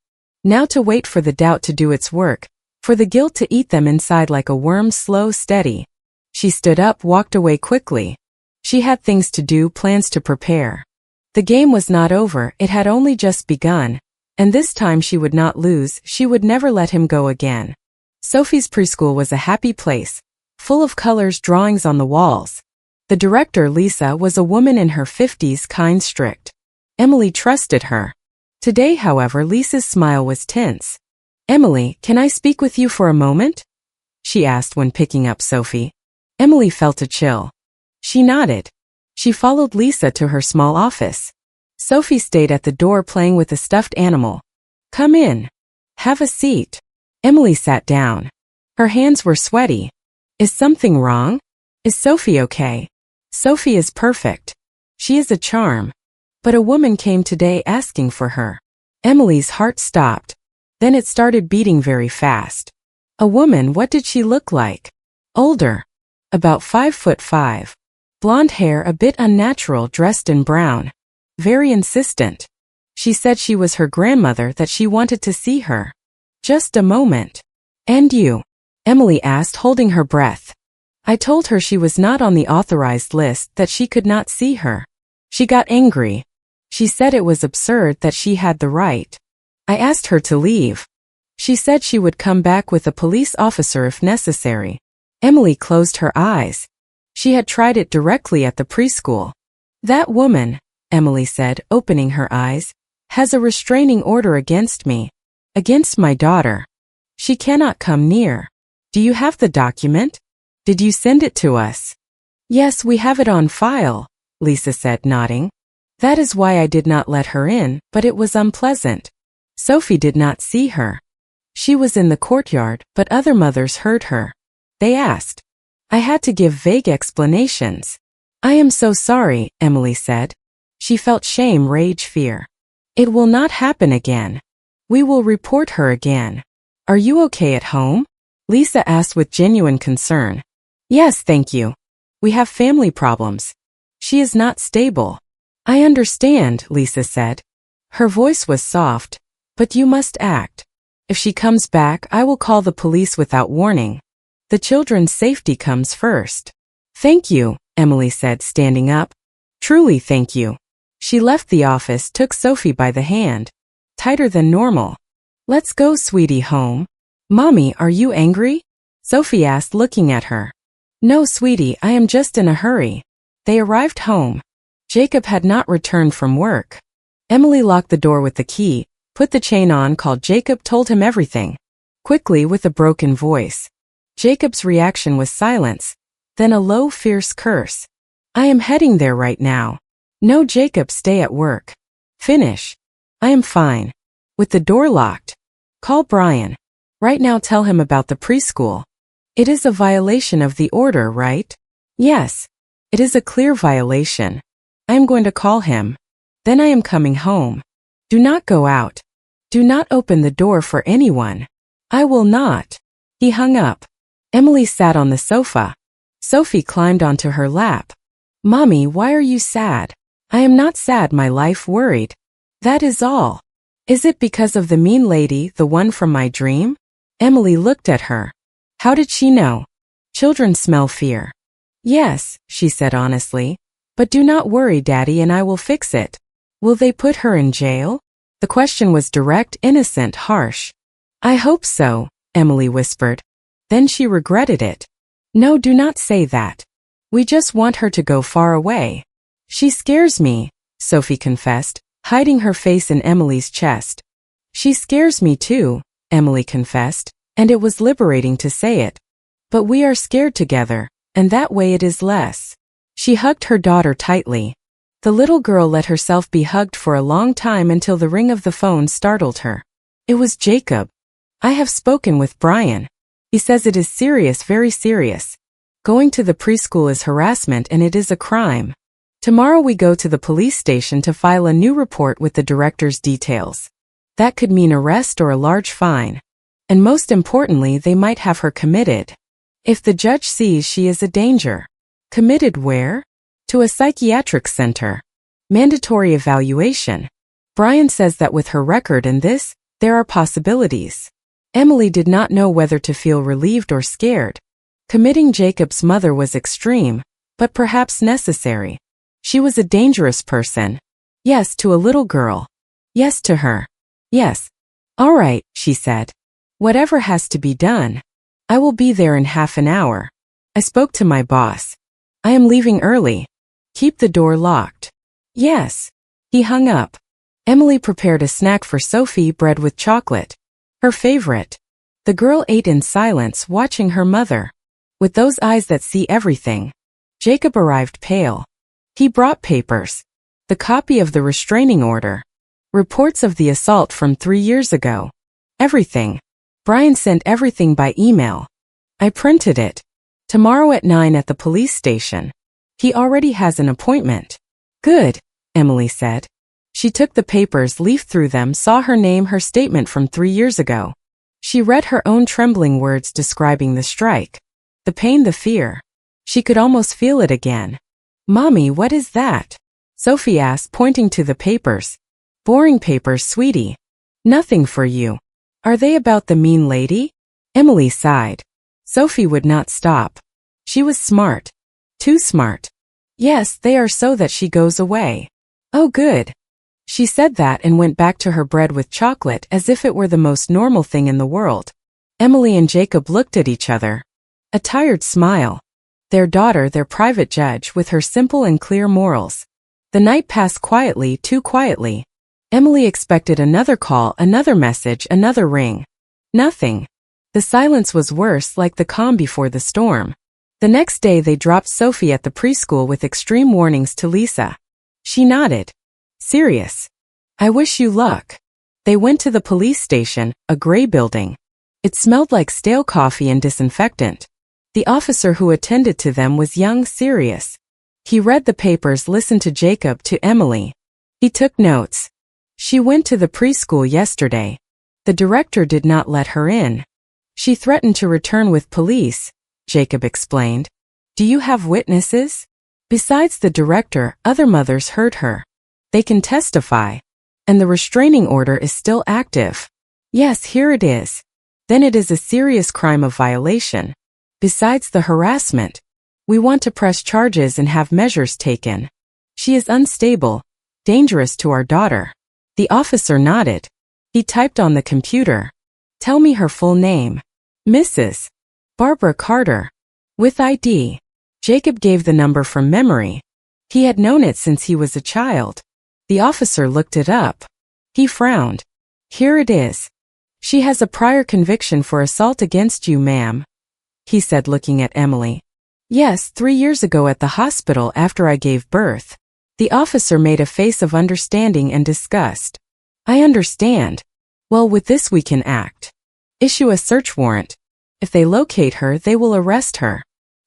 Now to wait for the doubt to do its work, for the guilt to eat them inside like a worm, slow, steady. She stood up, walked away quickly. She had things to do, plans to prepare. The game was not over, it had only just begun, and this time she would not lose, she would never let him go again. Sophie's preschool was a happy place, full of colors, drawings on the walls. The director, Lisa, was a woman in her 50s, kind, strict. Emily trusted her. Today, however, Lisa's smile was tense. "Emily, can I speak with you for a moment?" she asked when picking up Sophie. Emily felt a chill. She nodded. She followed Lisa to her small office. Sophie stayed at the door playing with a stuffed animal. Come in. Have a seat. Emily sat down. Her hands were sweaty. Is something wrong? Is Sophie okay? Sophie is perfect. She is a charm. But a woman came today asking for her. Emily's heart stopped. Then it started beating very fast. A woman, what did she look like? Older. About 5'5". Blonde hair a bit unnatural, dressed in brown. Very insistent. She said she was her grandmother, that she wanted to see her. Just a moment. And you? Emily asked, holding her breath. I told her she was not on the authorized list, that she could not see her. She got angry. She said it was absurd, that she had the right. I asked her to leave. She said she would come back with a police officer if necessary. Emily closed her eyes. She had tried it directly at the preschool. That woman, Emily said, opening her eyes, has a restraining order against me. Against my daughter. She cannot come near. Do you have the document? Did you send it to us? Yes, we have it on file, Lisa said, nodding. That is why I did not let her in, but it was unpleasant. Sophie did not see her. She was in the courtyard, but other mothers heard her. They asked. I had to give vague explanations. I am so sorry, Emily said. She felt shame, rage, fear. It will not happen again. We will report her again. Are you okay at home? Lisa asked with genuine concern. Yes, thank you. We have family problems. She is not stable. I understand, Lisa said. Her voice was soft. But you must act. If she comes back, I will call the police without warning. The children's safety comes first. Thank you, Emily said, standing up. Truly thank you. She left the office, took Sophie by the hand. Tighter than normal. Let's go, sweetie, home. Mommy, are you angry? Sophie asked, looking at her. No, sweetie, I am just in a hurry. They arrived home. Jacob had not returned from work. Emily locked the door with the key, put the chain on, called Jacob, told him everything. Quickly, with a broken voice. Jacob's reaction was silence, then a low, fierce curse. I am heading there right now. No, Jacob, stay at work. Finish. I am fine. With the door locked. Call Brian. Right now, tell him about the preschool. It is a violation of the order, right? Yes. It is a clear violation. I am going to call him. Then I am coming home. Do not go out. Do not open the door for anyone. I will not. He hung up. Emily sat on the sofa. Sophie climbed onto her lap. Mommy, why are you sad? I am not sad, my life worried. That is all. Is it because of the mean lady, the one from my dream? Emily looked at her. How did she know? Children smell fear. Yes, she said honestly. But do not worry, Daddy, and I will fix it. Will they put her in jail? The question was direct, innocent, harsh. I hope so, Emily whispered. Then she regretted it. No, do not say that. We just want her to go far away. She scares me, Sophie confessed, hiding her face in Emily's chest. She scares me too, Emily confessed, and it was liberating to say it. But we are scared together, and that way it is less. She hugged her daughter tightly. The little girl let herself be hugged for a long time until the ring of the phone startled her. It was Jacob. I have spoken with Brian. He says it is serious, very serious. Going to the preschool is harassment and it is a crime. Tomorrow we go to the police station to file a new report with the director's details. That could mean arrest or a large fine. And most importantly, they might have her committed. If the judge sees she is a danger. Committed where? To a psychiatric center. Mandatory evaluation. Brian says that with her record and this, there are possibilities. Emily did not know whether to feel relieved or scared. Committing Jacob's mother was extreme, but perhaps necessary. She was a dangerous person. Yes, to a little girl. Yes, to her. Yes. All right, she said. Whatever has to be done. I will be there in half an hour. I spoke to my boss. I am leaving early. Keep the door locked. Yes. He hung up. Emily prepared a snack for Sophie, bread with chocolate. Her favorite. The girl ate in silence, watching her mother. With those eyes that see everything. Jacob arrived pale. He brought papers. The copy of the restraining order. Reports of the assault from 3 years ago. Everything. Brian sent everything by email. I printed it. Tomorrow at 9 at the police station. He already has an appointment. Good, Emily said. She took the papers, leafed through them, saw her name, her statement from 3 years ago. She read her own trembling words describing the strike. The pain, the fear. She could almost feel it again. Mommy, what is that? Sophie asked, pointing to the papers. Boring papers, sweetie. Nothing for you. Are they about the mean lady? Emily sighed. Sophie would not stop. She was smart. Too smart. Yes, they are, so that she goes away. Oh, good. She said that and went back to her bread with chocolate as if it were the most normal thing in the world. Emily and Jacob looked at each other. A tired smile. Their daughter, their private judge, with her simple and clear morals. The night passed quietly, too quietly. Emily expected another call, another message, another ring. Nothing. The silence was worse, like the calm before the storm. The next day they dropped Sophie at the preschool with extreme warnings to Lisa. She nodded. Serious. I wish you luck. They went to the police station, a gray building. It smelled like stale coffee and disinfectant. The officer who attended to them was young, serious. He read the papers, listened to Jacob, to Emily. He took notes. She went to the preschool yesterday. The director did not let her in. She threatened to return with police, Jacob explained. Do you have witnesses? Besides the director, other mothers heard her. They can testify. And the restraining order is still active. Yes, here it is. Then it is a serious crime of violation. Besides the harassment, we want to press charges and have measures taken. She is unstable, dangerous to our daughter. The officer nodded. He typed on the computer. Tell me her full name. Mrs. Barbara Carter. With ID. Jacob gave the number from memory. He had known it since he was a child. The officer looked it up. He frowned. Here it is. She has a prior conviction for assault against you, ma'am, he said, looking at Emily. Yes, 3 years ago at the hospital after I gave birth. The officer made a face of understanding and disgust. I understand. Well, with this we can act. Issue a search warrant. If they locate her, they will arrest her.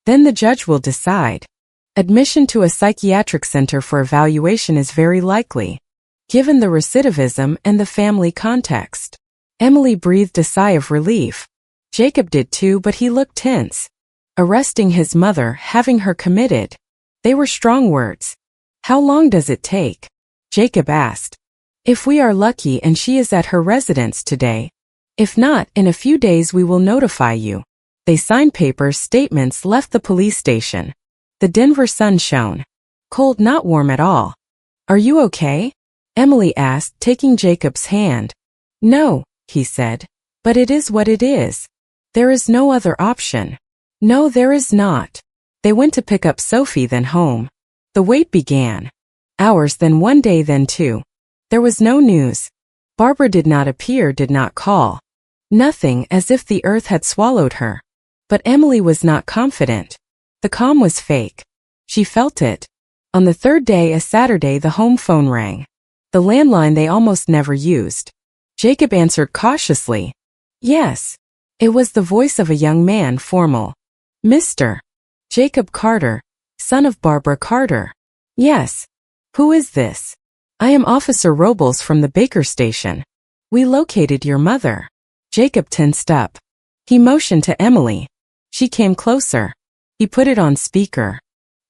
Then the judge will decide. Admission to a psychiatric center for evaluation is very likely, given the recidivism and the family context. Emily breathed a sigh of relief. Jacob did too, but he looked tense. Arresting his mother, having her committed. They were strong words. How long does it take? Jacob asked. If we are lucky and she is at her residence today. If not, in a few days we will notify you. They signed papers, statements, left the police station. The Denver sun shone. Cold, not warm at all. Are you okay? Emily asked, taking Jacob's hand. No, he said. But it is what it is. There is no other option. No, there is not. They went to pick up Sophie, then home. The wait began. Hours, then 1 day, then 2. There was no news. Barbara did not appear, did not call. Nothing, as if the earth had swallowed her. But Emily was not confident. The calm was fake. She felt it. On the third day, a Saturday, the home phone rang. The landline they almost never used. Jacob answered cautiously. Yes. It was the voice of a young man, formal. Mr. Jacob Carter, son of Barbara Carter. Yes. Who is this? I am Officer Robles from the Baker station. We located your mother. Jacob tensed up. He motioned to Emily. She came closer. He put it on speaker.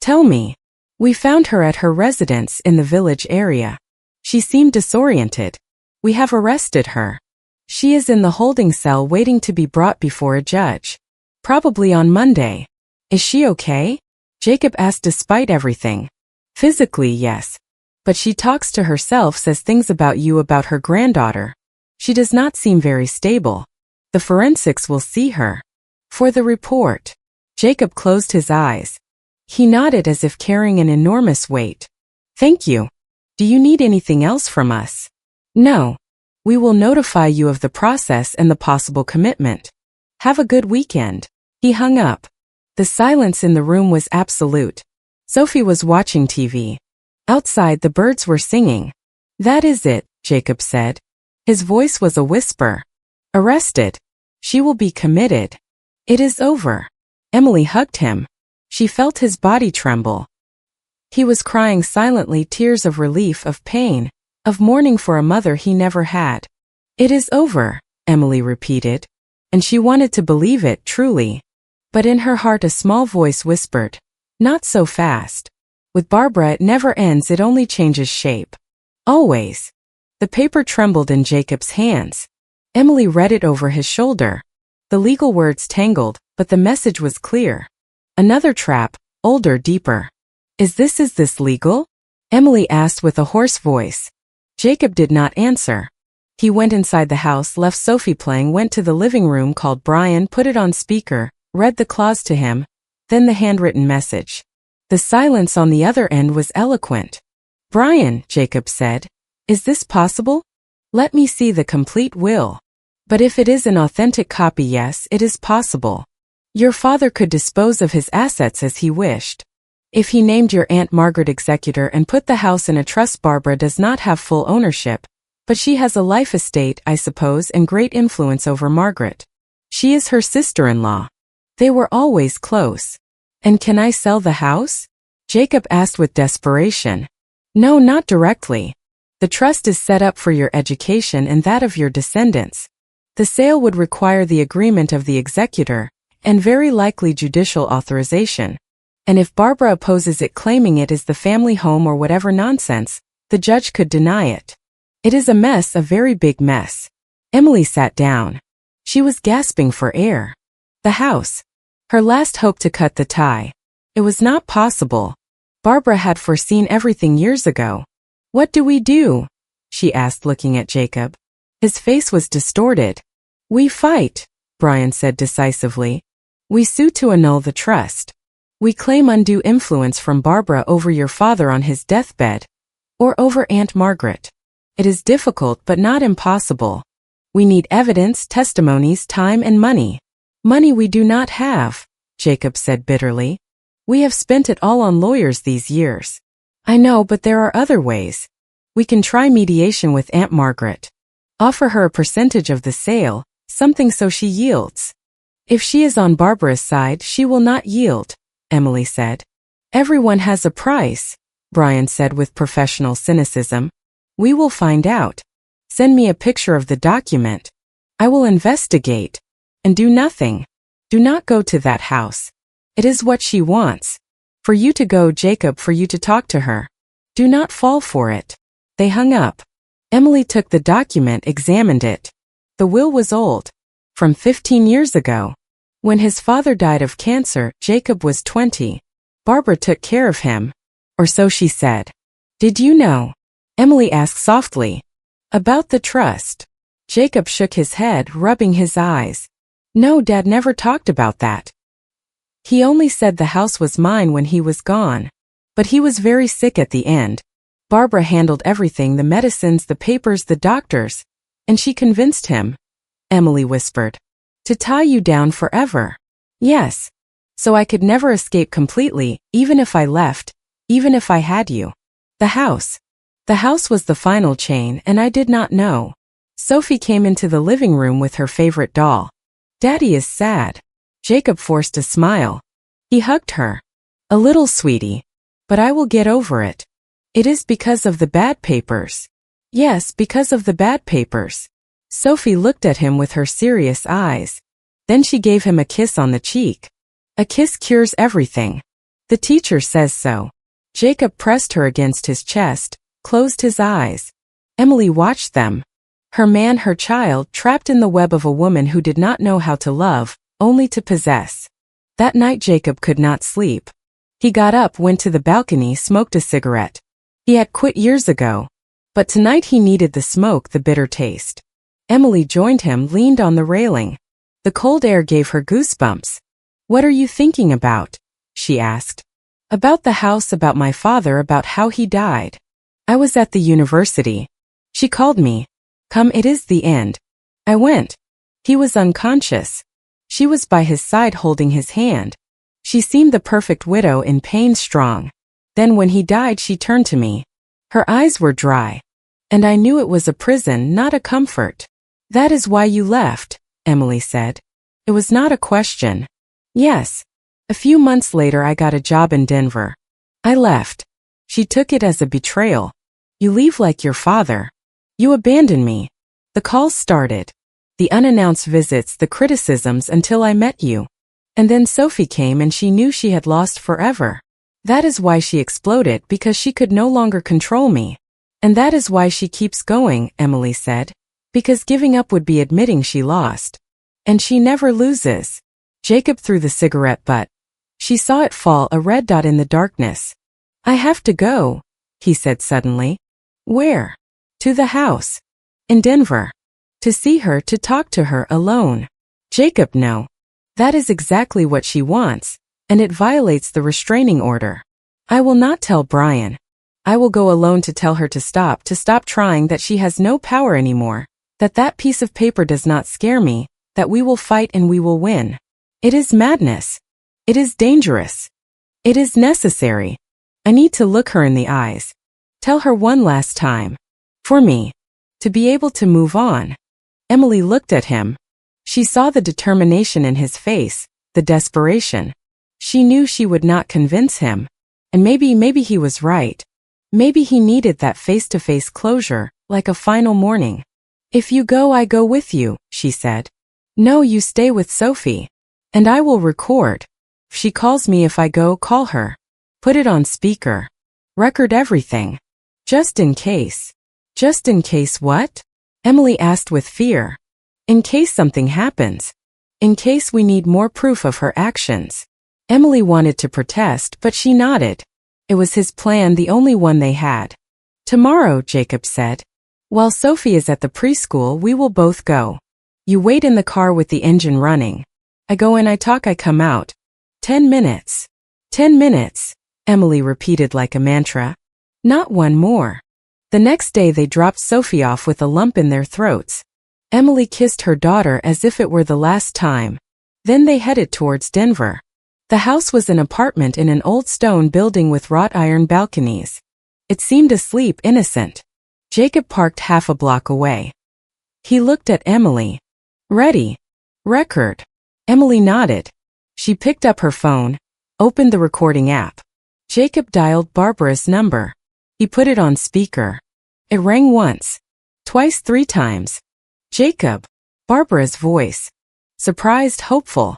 Tell me. We found her at her residence in the village area. She seemed disoriented. We have arrested her. She is in the holding cell waiting to be brought before a judge. Probably on Monday. Is she okay? Jacob asked despite everything. Physically, yes. But she talks to herself, says things about you, about her granddaughter. She does not seem very stable. The forensics will see her. For the report. Jacob closed his eyes. He nodded as if carrying an enormous weight. Thank you. Do you need anything else from us? No. We will notify you of the process and the possible commitment. Have a good weekend. He hung up. The silence in the room was absolute. Sophie was watching TV. Outside the birds were singing. That is it, Jacob said. His voice was a whisper. Arrested. She will be committed. It is over. Emily hugged him. She felt his body tremble. He was crying silently, tears of relief, of pain, of mourning for a mother he never had. It is over, Emily repeated. And she wanted to believe it, truly. But in her heart a small voice whispered, not so fast. With Barbara it never ends, it only changes shape. Always. The paper trembled in Jacob's hands. Emily read it over his shoulder. The legal words tangled, but the message was clear. Another trap, older, deeper. Is this legal? Emily asked with a hoarse voice. Jacob did not answer. He went inside the house, left Sophie playing, went to the living room, called Brian, put it on speaker, read the clause to him, then the handwritten message. The silence on the other end was eloquent. Brian, Jacob said, is this possible? Let me see the complete will. But if it is an authentic copy, yes, it is possible. Your father could dispose of his assets as he wished. If he named your Aunt Margaret executor and put the house in a trust, Barbara does not have full ownership, but she has a life estate, I suppose, and great influence over Margaret. She is her sister-in-law. They were always close. And can I sell the house? Jacob asked with desperation. No, not directly. The trust is set up for your education and that of your descendants. The sale would require the agreement of the executor, and very likely judicial authorization. And if Barbara opposes it, claiming it is the family home or whatever nonsense, the judge could deny it. It is a mess, a very big mess. Emily sat down. She was gasping for air. The house. Her last hope to cut the tie. It was not possible. Barbara had foreseen everything years ago. What do we do? She asked, looking at Jacob. His face was distorted. We fight, Brian said decisively. We sue to annul the trust. We claim undue influence from Barbara over your father on his deathbed, or over Aunt Margaret. It is difficult but not impossible. We need evidence, testimonies, time, and money. Money we do not have, Jacob said bitterly. We have spent it all on lawyers these years. I know, but there are other ways. We can try mediation with Aunt Margaret. Offer her a percentage of the sale, something so she yields. If she is on Barbara's side, she will not yield, Emily said. Everyone has a price, Brian said with professional cynicism. We will find out. Send me a picture of the document. I will investigate. And do nothing. Do not go to that house. It is what she wants. For you to go, Jacob, for you to talk to her. Do not fall for it. They hung up. Emily took the document, examined it. The will was old. From 15 years ago. When his father died of cancer, Jacob was 20. Barbara took care of him. Or so she said. Did you know? Emily asked softly. About the trust. Jacob shook his head, rubbing his eyes. No, Dad never talked about that. He only said the house was mine when he was gone. But he was very sick at the end. Barbara handled everything, the medicines, the papers, the doctors. And she convinced him. Emily whispered. To tie you down forever. Yes. So I could never escape completely, even if I left, even if I had you. The house. The house was the final chain, and I did not know. Sophie came into the living room with her favorite doll. Daddy is sad. Jacob forced a smile. He hugged her. A little, sweetie. But I will get over it. It is because of the bad papers. Yes, because of the bad papers. Sophie looked at him with her serious eyes. Then she gave him a kiss on the cheek. A kiss cures everything. The teacher says so. Jacob pressed her against his chest, closed his eyes. Emily watched them. Her man, her child, trapped in the web of a woman who did not know how to love, only to possess. That night Jacob could not sleep. He got up, went to the balcony, smoked a cigarette. He had quit years ago. But tonight he needed the smoke, the bitter taste. Emily joined him, leaned on the railing. The cold air gave her goosebumps. What are you thinking about? She asked. About the house, about my father, about how he died. I was at the university. She called me. Come, it is the end. I went. He was unconscious. She was by his side holding his hand. She seemed the perfect widow, in pain, strong. Then when he died, she turned to me. Her eyes were dry. And I knew it was a prison, not a comfort. That is why you left, Emily said. It was not a question. Yes. A few months later I got a job in Denver. I left. She took it as a betrayal. You leave like your father. You abandon me. The calls started. The unannounced visits, the criticisms until I met you. And then Sophie came and she knew she had lost forever. That is why she exploded, because she could no longer control me. And that is why she keeps going, Emily said. Because giving up would be admitting she lost. And she never loses. Jacob threw the cigarette butt. She saw it fall, a red dot in the darkness. I have to go, he said suddenly. Where? To the house. In Denver. To see her, to talk to her alone. Jacob, no. That is exactly what she wants, and it violates the restraining order. I will not tell Brian. I will go alone to tell her to stop trying, that she has no power anymore, that piece of paper does not scare me, that we will fight and we will win. It is madness. It is dangerous. It is necessary. I need to look her in the eyes. Tell her one last time. For me. To be able to move on. Emily looked at him. She saw the determination in his face, the desperation. She knew she would not convince him. And maybe he was right. Maybe he needed that face-to-face closure, like a final morning. If you go, I go with you, she said. No, you stay with Sophie. And I will record. If she calls me, if I go, call her. Put it on speaker. Record everything. Just in case. Just in case what? Emily asked with fear. In case something happens. In case we need more proof of her actions. Emily wanted to protest, but she nodded. It was his plan, the only one they had. Tomorrow, Jacob said. While Sophie is at the preschool, we will both go. You wait in the car with the engine running. I go in, I talk, I come out. 10 minutes. 10 minutes, Emily repeated like a mantra. Not one more. The next day they dropped Sophie off with a lump in their throats. Emily kissed her daughter as if it were the last time. Then they headed towards Denver. The house was an apartment in an old stone building with wrought iron balconies. It seemed asleep, innocent. Jacob parked half a block away. He looked at Emily. Ready. Record. Emily nodded. She picked up her phone, opened the recording app. Jacob dialed Barbara's number. He put it on speaker. It rang once, twice, 3 times. Jacob. Barbara's voice. Surprised, hopeful.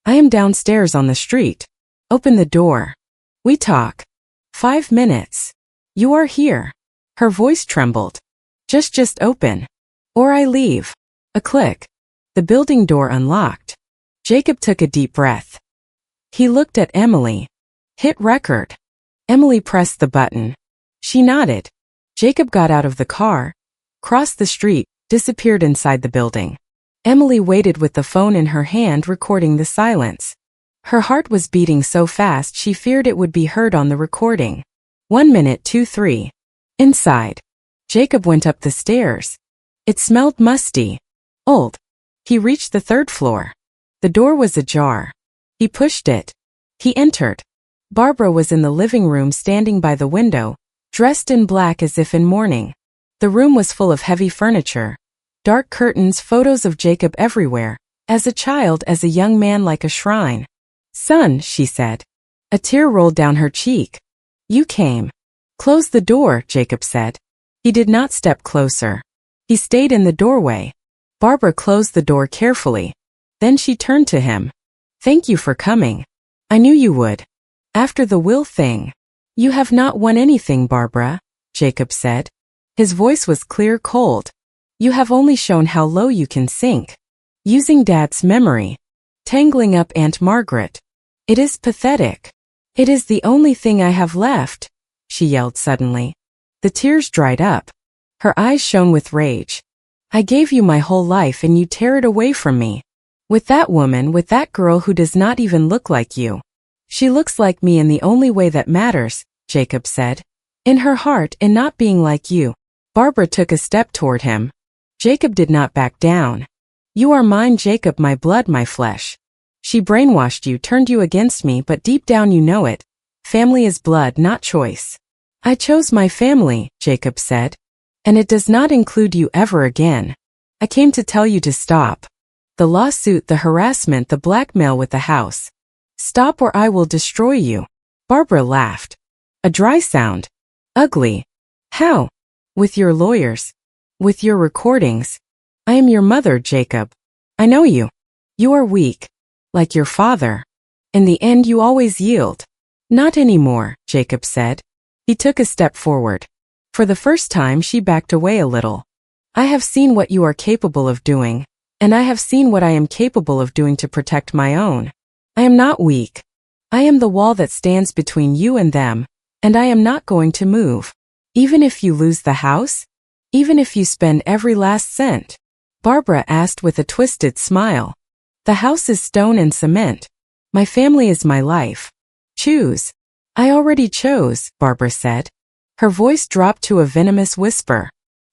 I am downstairs on the street. Open the door. We talk. 5 minutes. You are here. Her voice trembled. Just open. Or I leave. A click. The building door unlocked. Jacob took a deep breath. He looked at Emily. Hit record. Emily pressed the button. She nodded. Jacob got out of the car, crossed the street, disappeared inside the building. Emily waited with the phone in her hand, recording the silence. Her heart was beating so fast she feared it would be heard on the recording. 1 minute, 2, 3. Inside. Jacob went up the stairs. It smelled musty. Old. He reached the 3rd floor. The door was ajar. He pushed it. He entered. Barbara was in the living room, standing by the window, dressed in black as if in mourning. The room was full of heavy furniture, dark curtains, photos of Jacob everywhere, as a child, as a young man, like a shrine. Son, she said. A tear rolled down her cheek. You came. Close the door, Jacob said. He did not step closer. He stayed in the doorway. Barbara closed the door carefully. Then she turned to him. Thank you for coming. I knew you would. After the will thing. You have not won anything, Barbara, Jacob said. His voice was clear, cold. You have only shown how low you can sink. Using Dad's memory. Tangling up Aunt Margaret. It is pathetic. It is the only thing I have left, she yelled suddenly. The tears dried up. Her eyes shone with rage. I gave you my whole life and you tear it away from me. With that woman, with that girl who does not even look like you. She looks like me in the only way that matters, Jacob said. In her heart, in not being like you. Barbara took a step toward him. Jacob did not back down. You are mine, Jacob, my blood, my flesh. She brainwashed you, turned you against me, but deep down you know it. Family is blood, not choice. I chose my family, Jacob said. And it does not include you ever again. I came to tell you to stop. The lawsuit, the harassment, the blackmail with the house. Stop or I will destroy you. Barbara laughed. A dry sound. Ugly. How? With your lawyers. With your recordings. I am your mother, Jacob. I know you. You are weak. Like your father. In the end you always yield. Not anymore, Jacob said. He took a step forward. For the first time she backed away a little. I have seen what you are capable of doing, and I have seen what I am capable of doing to protect my own. I am not weak. I am the wall that stands between you and them, and I am not going to move. Even if you lose the house? Even if you spend every last cent? Barbara asked with a twisted smile. The house is stone and cement. My family is my life. Choose. I already chose, Barbara said. Her voice dropped to a venomous whisper.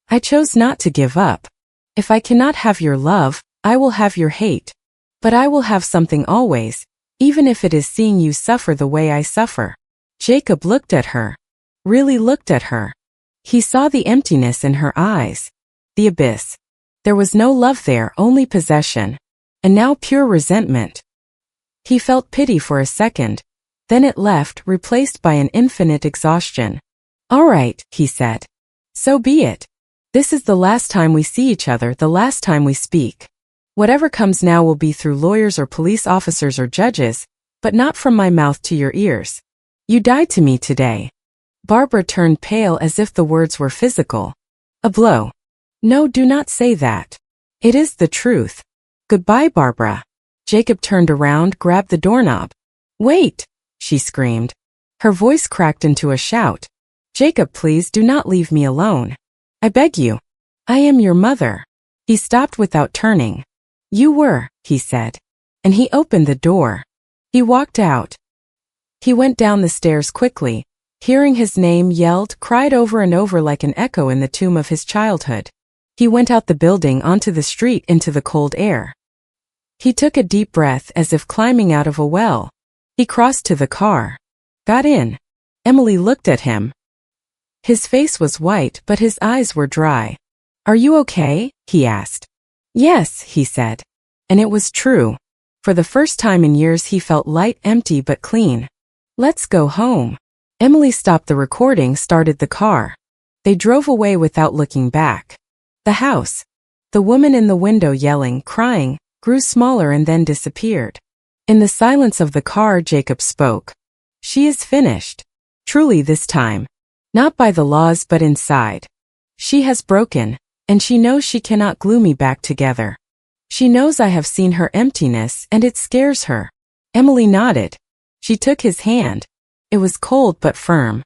I chose not to give up. If I cannot have your love, I will have your hate. But I will have something always, even if it is seeing you suffer the way I suffer. Jacob looked at her. Really looked at her. He saw the emptiness in her eyes. The abyss. There was no love there, only possession. And now pure resentment. He felt pity for a second. Then it left, replaced by an infinite exhaustion. All right, he said. So be it. This is the last time we see each other, the last time we speak. Whatever comes now will be through lawyers or police officers or judges, but not from my mouth to your ears. You died to me today. Barbara turned pale as if the words were physical. A blow. No, do not say that. It is the truth. Goodbye, Barbara. Jacob turned around, grabbed the doorknob. Wait, she screamed. Her voice cracked into a shout. Jacob, please do not leave me alone. I beg you. I am your mother. He stopped without turning. You were, he said. And he opened the door. He walked out. He went down the stairs quickly, hearing his name yelled, cried over and over like an echo in the tomb of his childhood. He went out the building onto the street into the cold air. He took a deep breath as if climbing out of a well. He crossed to the car. Got in. Emily looked at him. His face was white, but his eyes were dry. Are you okay? He asked. Yes, he said. And it was true. For the first time in years he felt light, empty but clean. Let's go home. Emily stopped the recording, started the car. They drove away without looking back. The house. The woman in the window yelling, crying, grew smaller and then disappeared. In the silence of the car, Jacob spoke. She is finished. Truly this time. Not by the laws but inside. She has broken, and she knows she cannot glue me back together. She knows I have seen her emptiness and it scares her. Emily nodded. She took his hand. It was cold but firm.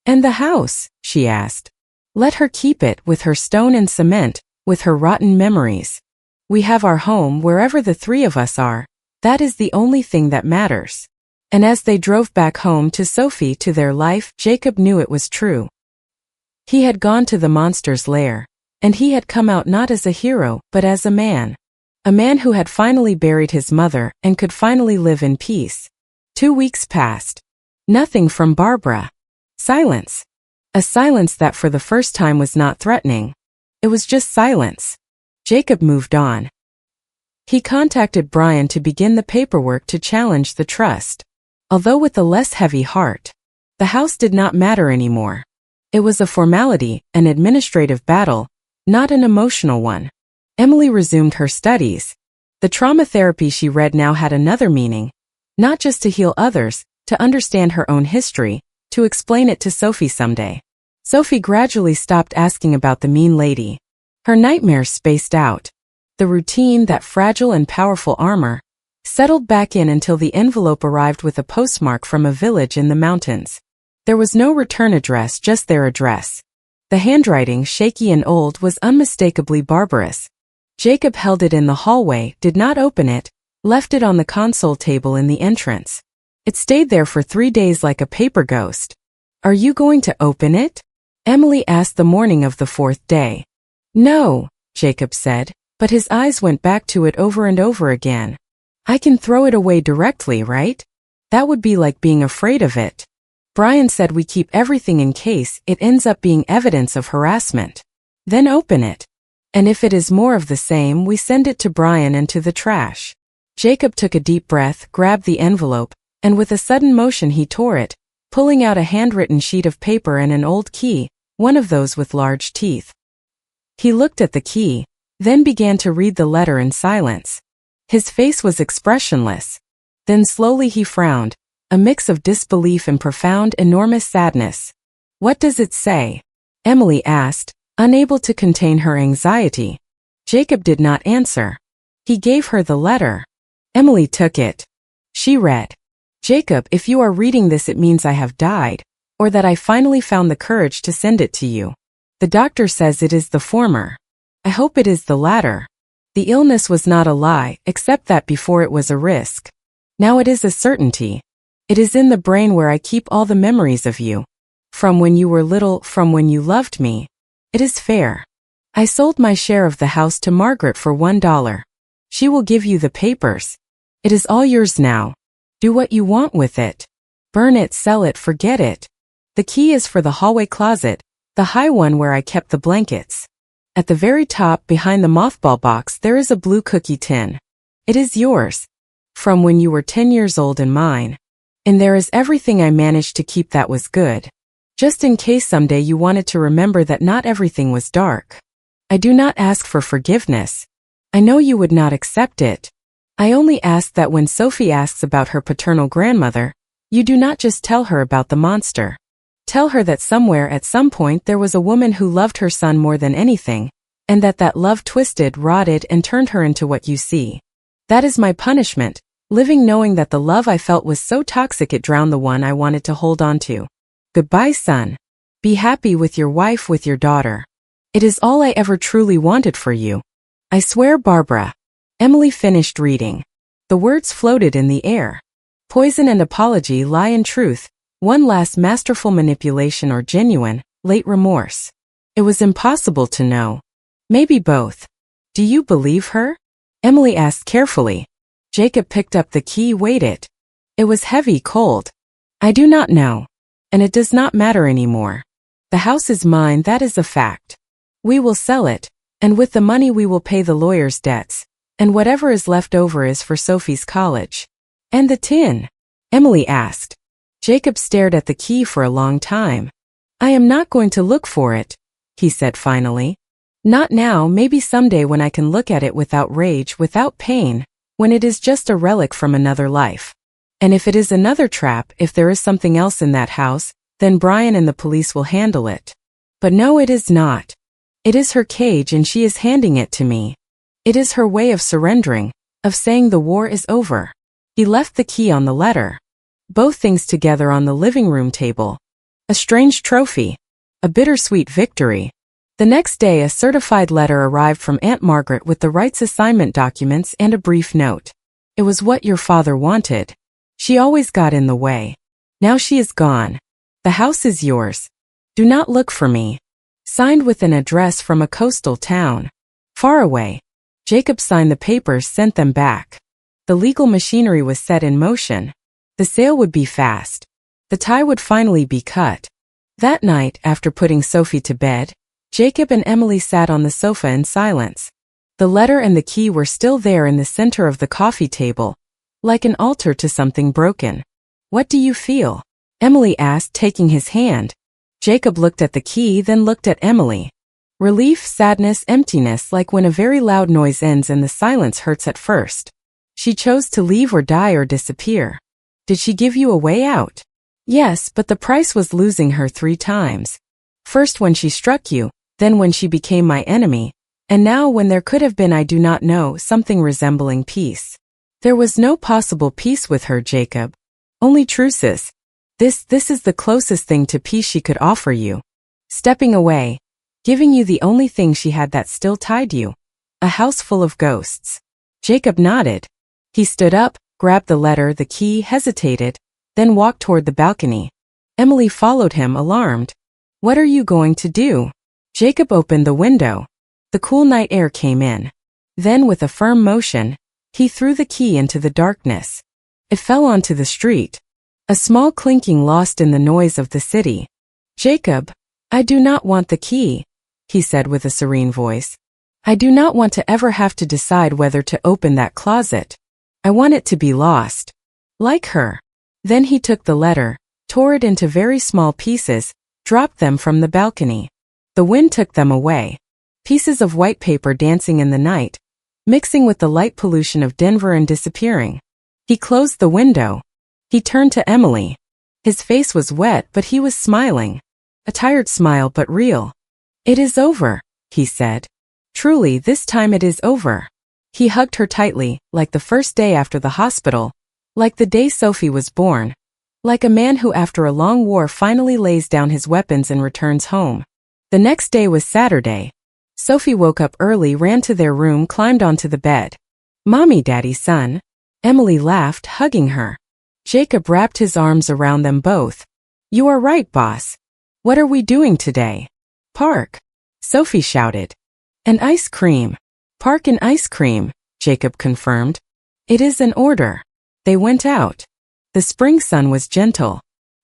And the house? She asked. Let her keep it, with her stone and cement, with her rotten memories. We have our home wherever the three of us are. That is the only thing that matters. And as they drove back home to Sophie, to their life, Jacob knew it was true. He had gone to the monster's lair, and he had come out not as a hero, but as a man. A man who had finally buried his mother and could finally live in peace. 2 weeks passed. Nothing from Barbara. Silence. A silence that for the first time was not threatening. It was just silence. Jacob moved on. He contacted Brian to begin the paperwork to challenge the trust. Although with a less heavy heart. The house did not matter anymore. It was a formality, an administrative battle, not an emotional one. Emily resumed her studies. The trauma therapy she read now had another meaning. Not just to heal others, to understand her own history, to explain it to Sophie someday. Sophie gradually stopped asking about the mean lady. Her nightmares spaced out. The routine, that fragile and powerful armor, settled back in until the envelope arrived with a postmark from a village in the mountains. There was no return address, just their address. The handwriting, shaky and old, was unmistakably barbarous. Jacob held it in the hallway, did not open it, left it on the console table in the entrance. It stayed there for 3 days like a paper ghost. Are you going to open it? Emily asked the morning of the 4th day. No, Jacob said, but his eyes went back to it over and over again. I can throw it away directly, right? That would be like being afraid of it. Brian said we keep everything in case it ends up being evidence of harassment. Then open it. And if it is more of the same, we send it to Brian and to the trash. Jacob took a deep breath, grabbed the envelope, and with a sudden motion he tore it, pulling out a handwritten sheet of paper and an old key, one of those with large teeth. He looked at the key, then began to read the letter in silence. His face was expressionless. Then slowly he frowned, a mix of disbelief and profound, enormous sadness. "What does it say?" Emily asked, unable to contain her anxiety. Jacob did not answer. He gave her the letter. Emily took it. She read, "Jacob, if you are reading this, it means I have died, or that I finally found the courage to send it to you. The doctor says it is the former. I hope it is the latter. The illness was not a lie, except that before it was a risk. Now it is a certainty. It is in the brain where I keep all the memories of you. From when you were little, from when you loved me. It is fair. I sold my share of the house to Margaret for $1. She will give you the papers. It is all yours now. Do what you want with it. Burn it, sell it, forget it. The key is for the hallway closet, the high one where I kept the blankets. At the very top, behind the mothball box, there is a blue cookie tin. It is yours. From when you were 10 years old and mine. And there is everything I managed to keep that was good. Just in case someday you wanted to remember that not everything was dark. I do not ask for forgiveness. I know you would not accept it. I only ask that when Sophie asks about her paternal grandmother, you do not just tell her about the monster. Tell her that somewhere at some point there was a woman who loved her son more than anything, and that love twisted, rotted, and turned her into what you see. That is my punishment, living knowing that the love I felt was so toxic it drowned the one I wanted to hold on to. Goodbye, son. Be happy with your wife, with your daughter. It is all I ever truly wanted for you. I swear, Barbara." Emily finished reading. The words floated in the air. Poison and apology, lie and truth, one last masterful manipulation or genuine, late remorse. It was impossible to know. Maybe both. "Do you believe her?" Emily asked carefully. Jacob picked up the key, waited. It was heavy, cold. "I do not know. And it does not matter anymore. The house is mine, that is a fact. We will sell it, and with the money we will pay the lawyer's debts, and whatever is left over is for Sophie's college." "And the tin?" Emily asked. Jacob stared at the key for a long time. "I am not going to look for it," he said finally. "Not now, maybe someday when I can look at it without rage, without pain, when it is just a relic from another life. And if it is another trap, if there is something else in that house, then Brian and the police will handle it. But no, it is not. It is her cage and she is handing it to me. It is her way of surrendering, of saying the war is over." He left the key on the letter. Both things together on the living room table. A strange trophy. A bittersweet victory. The next day a certified letter arrived from Aunt Margaret with the rights assignment documents and a brief note. "It was what your father wanted. She always got in the way. Now she is gone. The house is yours. Do not look for me." Signed with an address from a coastal town. Far away. Jacob signed the papers, sent them back. The legal machinery was set in motion. The sale would be fast. The tie would finally be cut. That night, after putting Sophie to bed, Jacob and Emily sat on the sofa in silence. The letter and the key were still there in the center of the coffee table, like an altar to something broken. "What do you feel?" Emily asked, taking his hand. Jacob looked at the key, then looked at Emily. Relief, sadness, emptiness, like when a very loud noise ends and the silence hurts at first. She chose to leave or die or disappear. "Did she give you a way out?" "Yes, but the price was losing her 3 times. First when she struck you, then when she became my enemy, and now when there could have been, I do not know, something resembling peace. There was no possible peace with her, Jacob. Only truces. This is the closest thing to peace she could offer you. Stepping away, giving you the only thing she had that still tied you. A house full of ghosts." Jacob nodded. He stood up, grabbed the letter, the key, hesitated, then walked toward the balcony. Emily followed him, alarmed. "What are you going to do?" Jacob opened the window. The cool night air came in. Then, with a firm motion, he threw the key into the darkness. It fell onto the street. A small clinking lost in the noise of the city. Jacob, I do not want the key, he said with a serene voice. I do not want to ever have to decide whether to open that closet. I want it to be lost. Like her. Then he took the letter, tore it into very small pieces, dropped them from the balcony. The wind took them away. Pieces of white paper dancing in the night, mixing with the light pollution of Denver and disappearing. He closed the window. He turned to Emily. His face was wet, but he was smiling. A tired smile, but real. It is over, he said. Truly, this time it is over. He hugged her tightly, like the first day after the hospital, like the day Sophie was born, like a man who after a long war finally lays down his weapons and returns home. The next day was Saturday. Sophie woke up early, ran to their room, climbed onto the bed. Mommy, Daddy, son. Emily laughed, hugging her. Jacob wrapped his arms around them both. You are right, boss. What are we doing today? Park. Sophie shouted. An ice cream. Park and ice cream, Jacob confirmed. It is an order. They went out. The spring sun was gentle.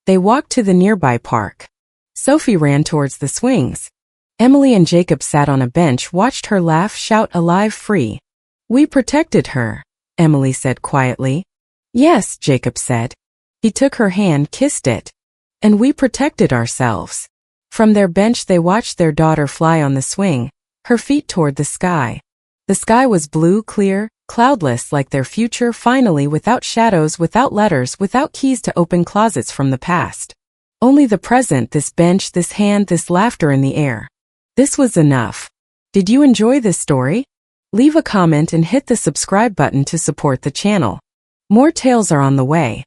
They walked to the nearby park. Sophie ran towards the swings. Emily and Jacob sat on a bench, watched her laugh, shout, alive, free. We protected her, Emily said quietly. Yes, Jacob said. He took her hand, kissed it. And we protected ourselves. From their bench they watched their daughter fly on the swing, her feet toward the sky. The sky was blue, clear, cloudless, like their future, finally, without shadows, without letters, without keys to open closets from the past. Only the present, this bench, this hand, this laughter in the air. This was enough. Did you enjoy this story? Leave a comment and hit the subscribe button to support the channel. More tales are on the way.